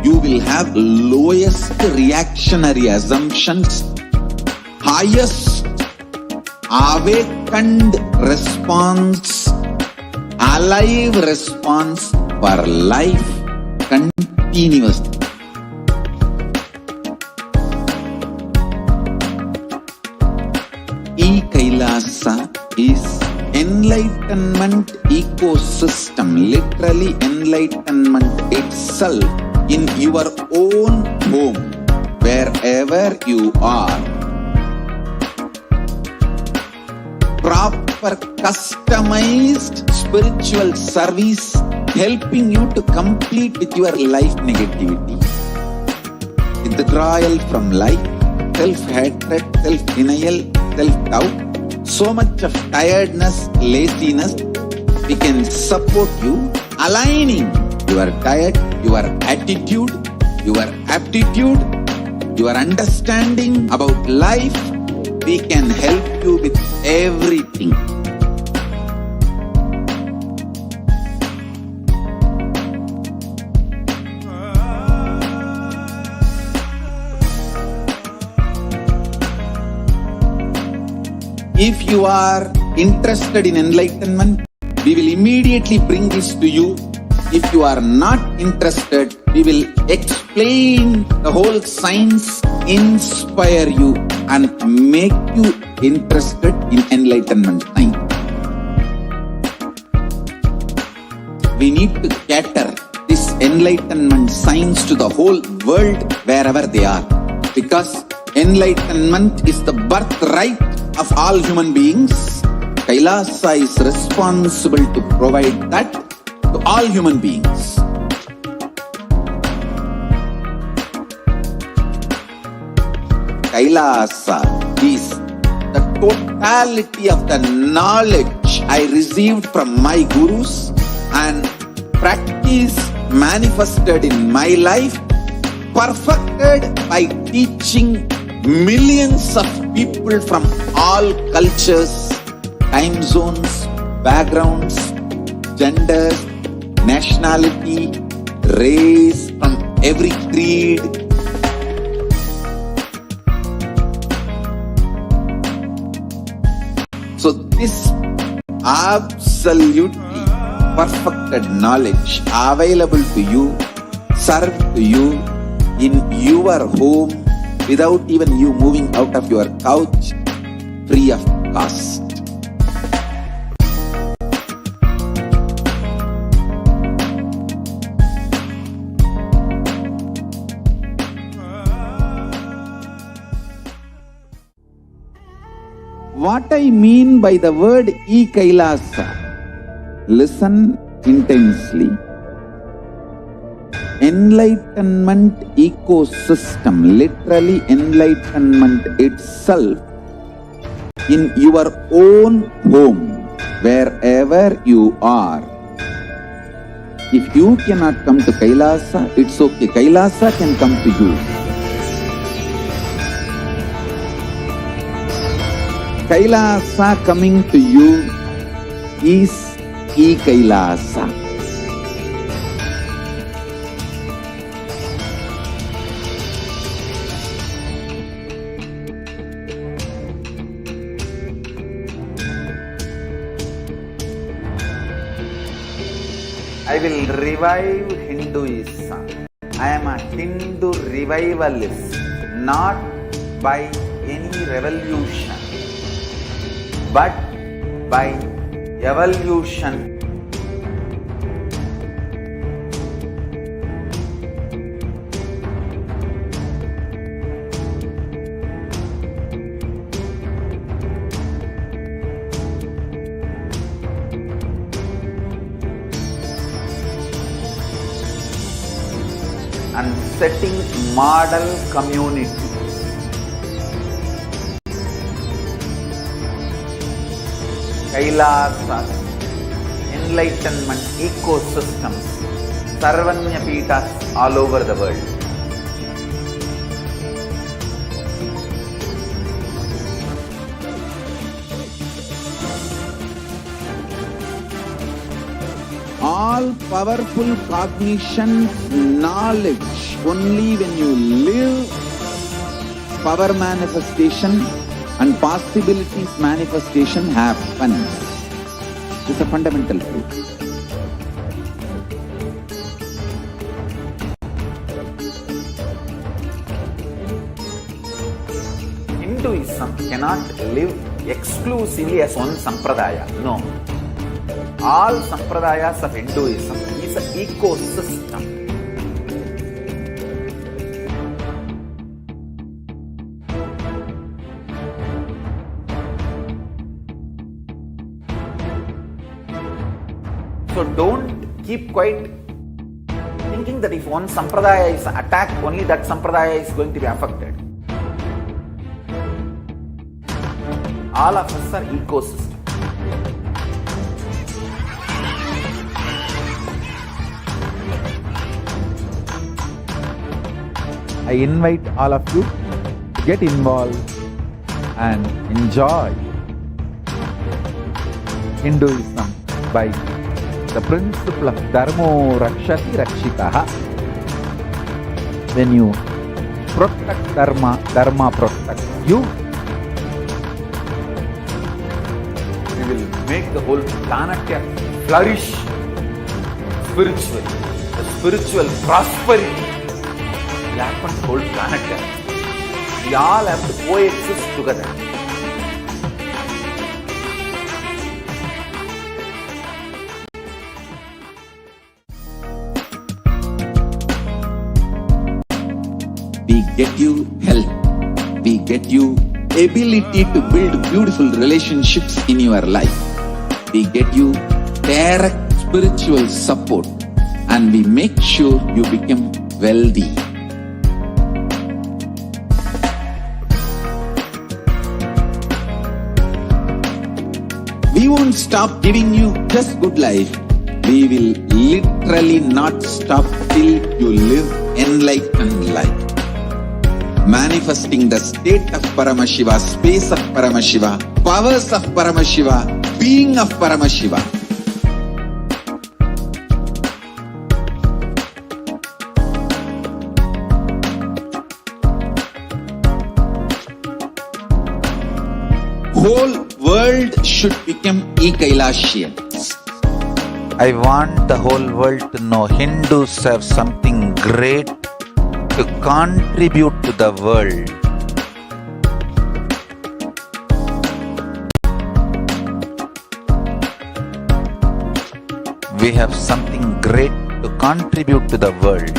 You will have lowest reactionary assumptions, highest awakened response, alive response for life continuously. E-Kailasa is enlightenment ecosystem, literally enlightenment itself in your own home, wherever you are. Proper customized spiritual service helping you to complete with your life negativity. Withdrawal from life, self-hatred, self-denial, self-doubt, so much of tiredness, laziness. We can support you aligning your diet, your attitude, your aptitude, your understanding about life. We can help you with everything. If you are interested in enlightenment, we will immediately bring this to you. If you are not interested, we will explain the whole science, inspire you and make you interested in enlightenment science. We need to cater this enlightenment science to the whole world wherever they are, because enlightenment is the birthright of all human beings. Kailasa is responsible to provide that to all human beings. Kailasa is the totality of the knowledge I received from my gurus and practice manifested in my life, perfected by teaching millions of people from all cultures, time zones, backgrounds, genders, nationality, race, from every creed, this absolutely perfected knowledge available to you, served to you in your home without even you moving out of your couch, free of cost. What I mean by the word e-Kailasa, listen intensely. Enlightenment ecosystem, literally enlightenment itself in your own home, wherever you are. If you cannot come to Kailasa, it's okay. Kailasa can come to you. Kailasa coming to you is e-Kailasa. I will revive Hinduism. I am a Hindu revivalist, not by any revolution, but by evolution. And setting model community. Kailasas, enlightenment ecosystems, Sarvanya Peethas all over the world. All powerful cognition, knowledge, only when you live power manifestation and possibilities manifestation happens. It's a fundamental truth. Hinduism cannot live exclusively as one sampradaya. No. All sampradayas of Hinduism is an ecosystem. So don't keep quiet thinking that if one sampradaya is attacked, only that sampradaya is going to be affected. All of us are ecosystems. I invite all of you to get involved and enjoy Hinduism by the principle of Dharmo Rakshati Rakshitaha. When you protect Dharma, Dharma protects you. We will make the whole planet flourish spiritually. The spiritual prosperity will happen to the whole planet. We all have to coexist together. We get you health. We get you ability to build beautiful relationships in your life. We get you direct spiritual support, and we make sure you become wealthy. We won't stop giving you just good life. We will literally not stop till you live enlightened life. Manifesting the state of Paramashiva, space of Paramashiva, powers of Paramashiva, being of Paramashiva. Whole world should become e-Kailashiyans. I want the whole world to know Hindus have something great to contribute to the world. We have something great to contribute to the world.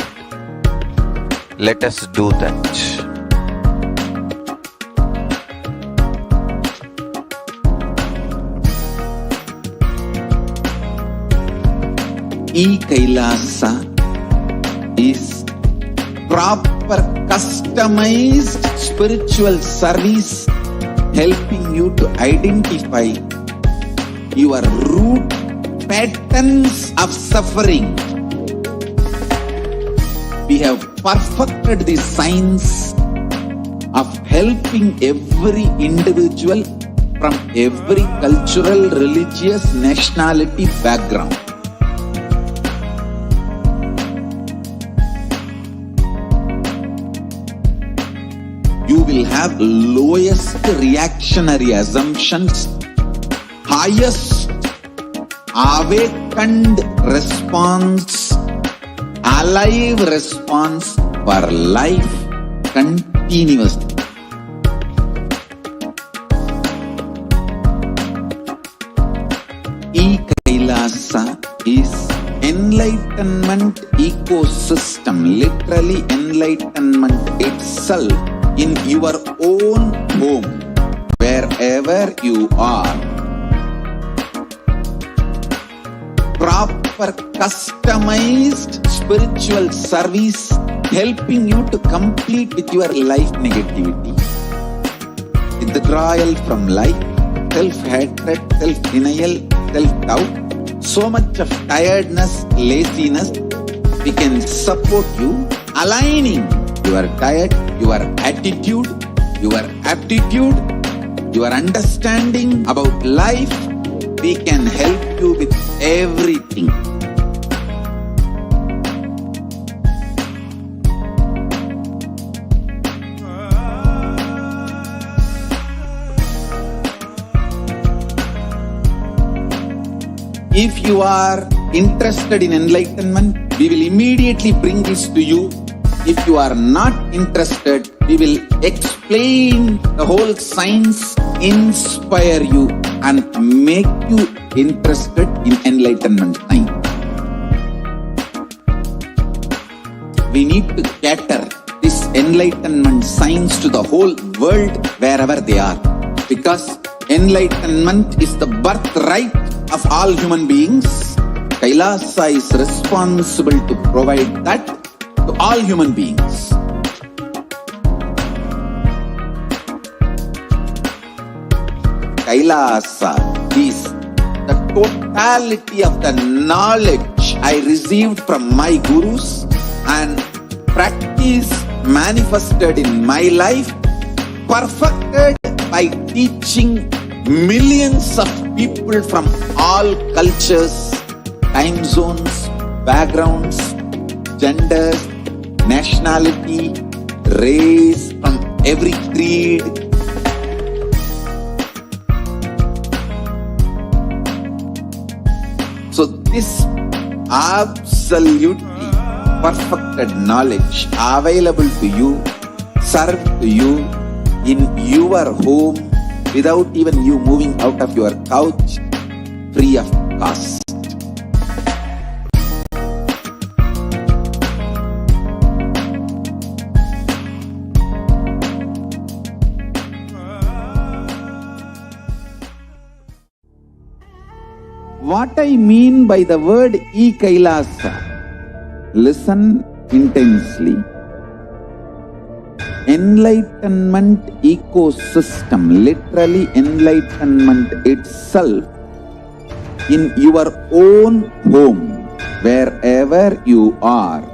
Let us do that. E-Kailasa is proper customized spiritual service helping you to identify your root patterns of suffering. We have perfected the science of helping every individual from every cultural, religious, nationality background. You will have lowest reactionary assumptions, highest awakened response, alive response for life continuously. E-Kailasa is enlightenment ecosystem, literally enlightenment itself in your own home, wherever you are. Proper customized spiritual service helping you to complete with your life negativity, withdrawal from life, self-hatred, self-denial, self-doubt, so much of tiredness, laziness. We can support you aligning your diet, your attitude, your aptitude, your understanding about life. We can help you with everything. If you are interested in enlightenment, we will immediately bring this to you. If you are not interested, we will explain the whole science, inspire you and make you interested in enlightenment science. We need to cater this enlightenment science to the whole world wherever they are, because enlightenment is the birthright of all human beings. Kailasa is responsible to provide that to all human beings. Kailasa is the totality of the knowledge I received from my gurus and practice manifested in my life, perfected by teaching millions of people from all cultures, time zones, backgrounds, genders, nationality, race, from every creed. So this absolutely perfected knowledge available to you, served to you in your home without even you moving out of your couch, free of cost. What I mean by the word e-Kailasa, listen intensely. Enlightenment ecosystem, literally enlightenment itself in your own home, wherever you are.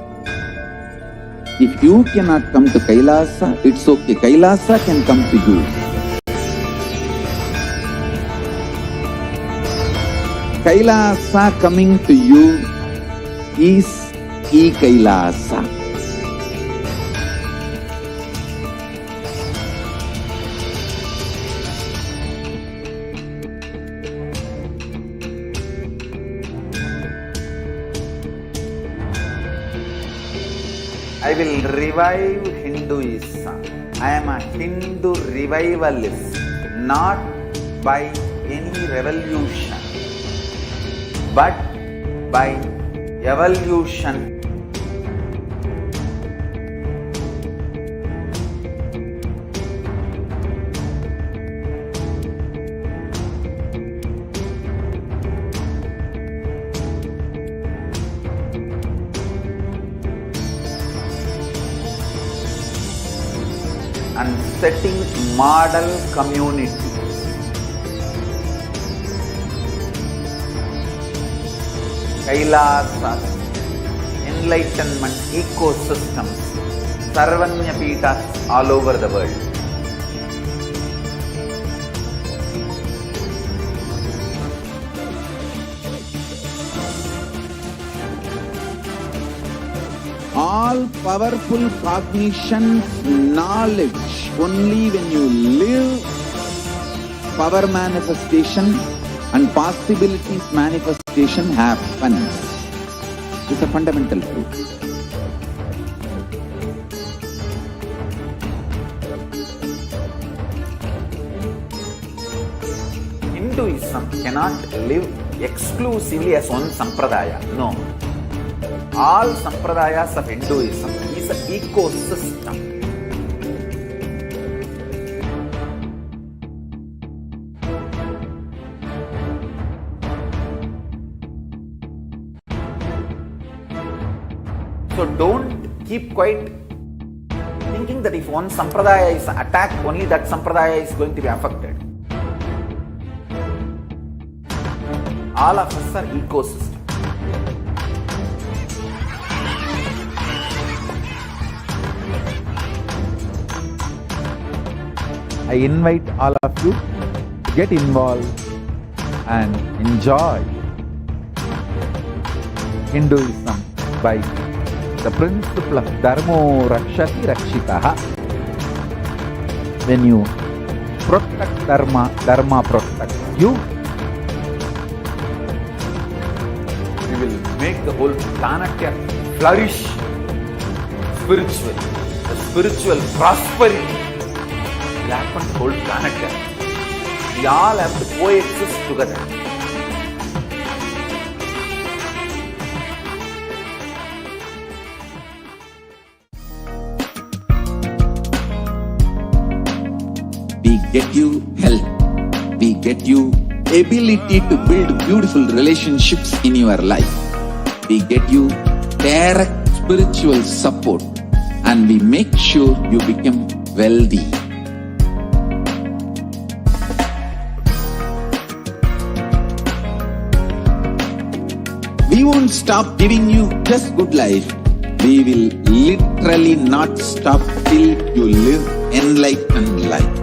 If you cannot come to Kailasa, it's okay. Kailasa can come to you. Kailasa coming to you is e-Kailasa. I will revive Hinduism. I am a Hindu revivalist, not by any revolution, but by evolution. And setting model community. Kailasas, enlightenment ecosystems, Sarvanya Pitas all over the world. All powerful cognition, knowledge, only when you live, power manifestation and possibilities manifestation happens. It's a fundamental truth. Hinduism cannot live exclusively as one sampradaya. No. All sampradayas of Hinduism is an ecosystem. So don't keep quiet thinking that if one sampradaya is attacked, only that sampradaya is going to be affected. All of us are ecosystems. I invite all of you to get involved and enjoy Hinduism by the principle of Dharmo Rakshati Rakshitaha. When you protect Dharma, Dharma protects you. We will make the whole planet flourish spiritually. The spiritual prosperity will happen to the whole planet. We all have to coexist together. We get you health. We get you ability to build beautiful relationships in your life. We get you direct spiritual support, and we make sure you become wealthy. We won't stop giving you just good life. We will literally not stop till you live enlightened life.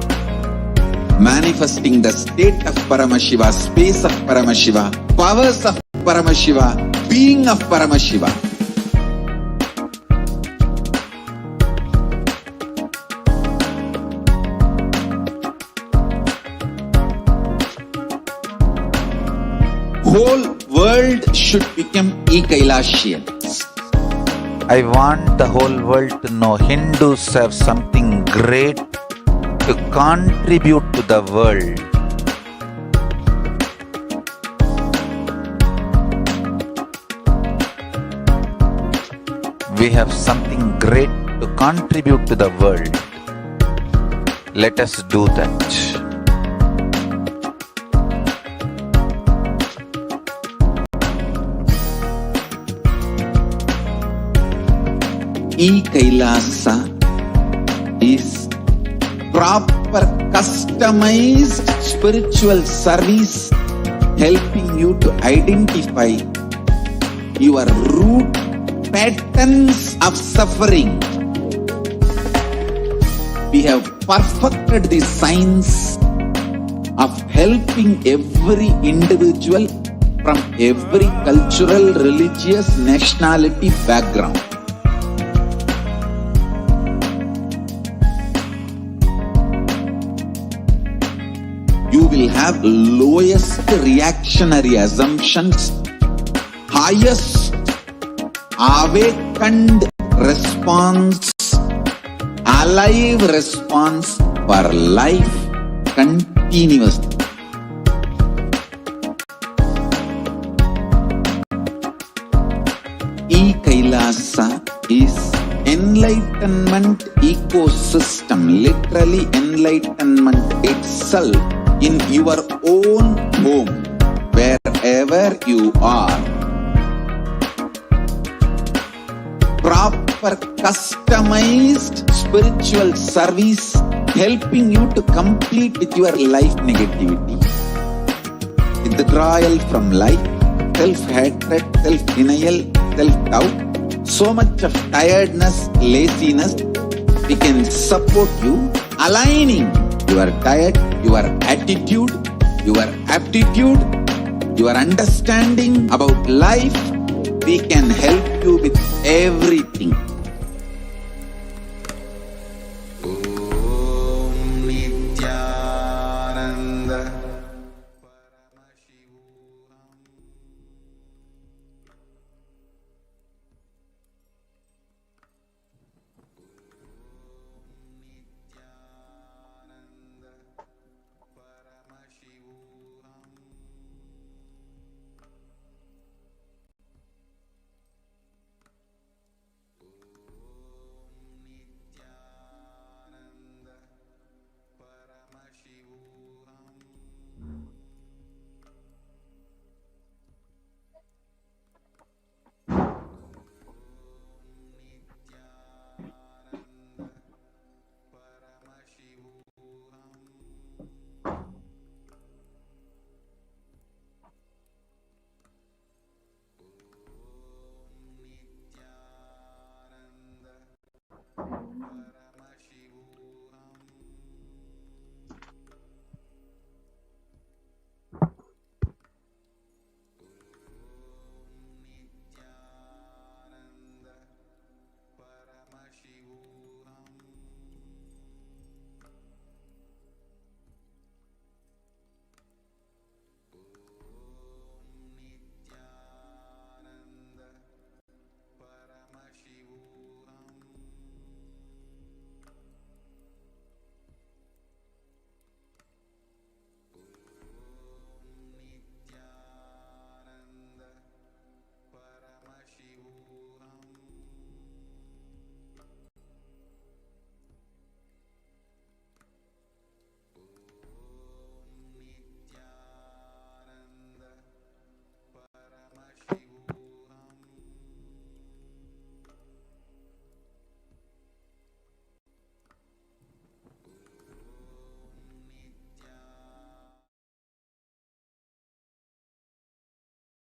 Manifesting the state of Paramashiva, space of Paramashiva, powers of Paramashiva, being of Paramashiva. Whole world should become e-Kailashian. I want the whole world to know Hindus have something great to contribute to the world. We have something great to contribute to the world. Let us do that. E-Kailasa is proper customized spiritual service helping you to identify your root patterns of suffering. We have perfected the science of helping every individual from every cultural, religious, nationality background. You will have lowest reactionary assumptions, highest awakened response response, alive response for life continuously. E-Kailasa is enlightenment ecosystem, literally enlightenment itself in your own home, wherever you are. Proper customized spiritual service helping you to complete with your life negativity. Withdrawal from life, self-hatred, self-denial, self-doubt, so much of tiredness, laziness, we can support you aligning your diet, your attitude, your aptitude, your understanding about life. We can help you with everything.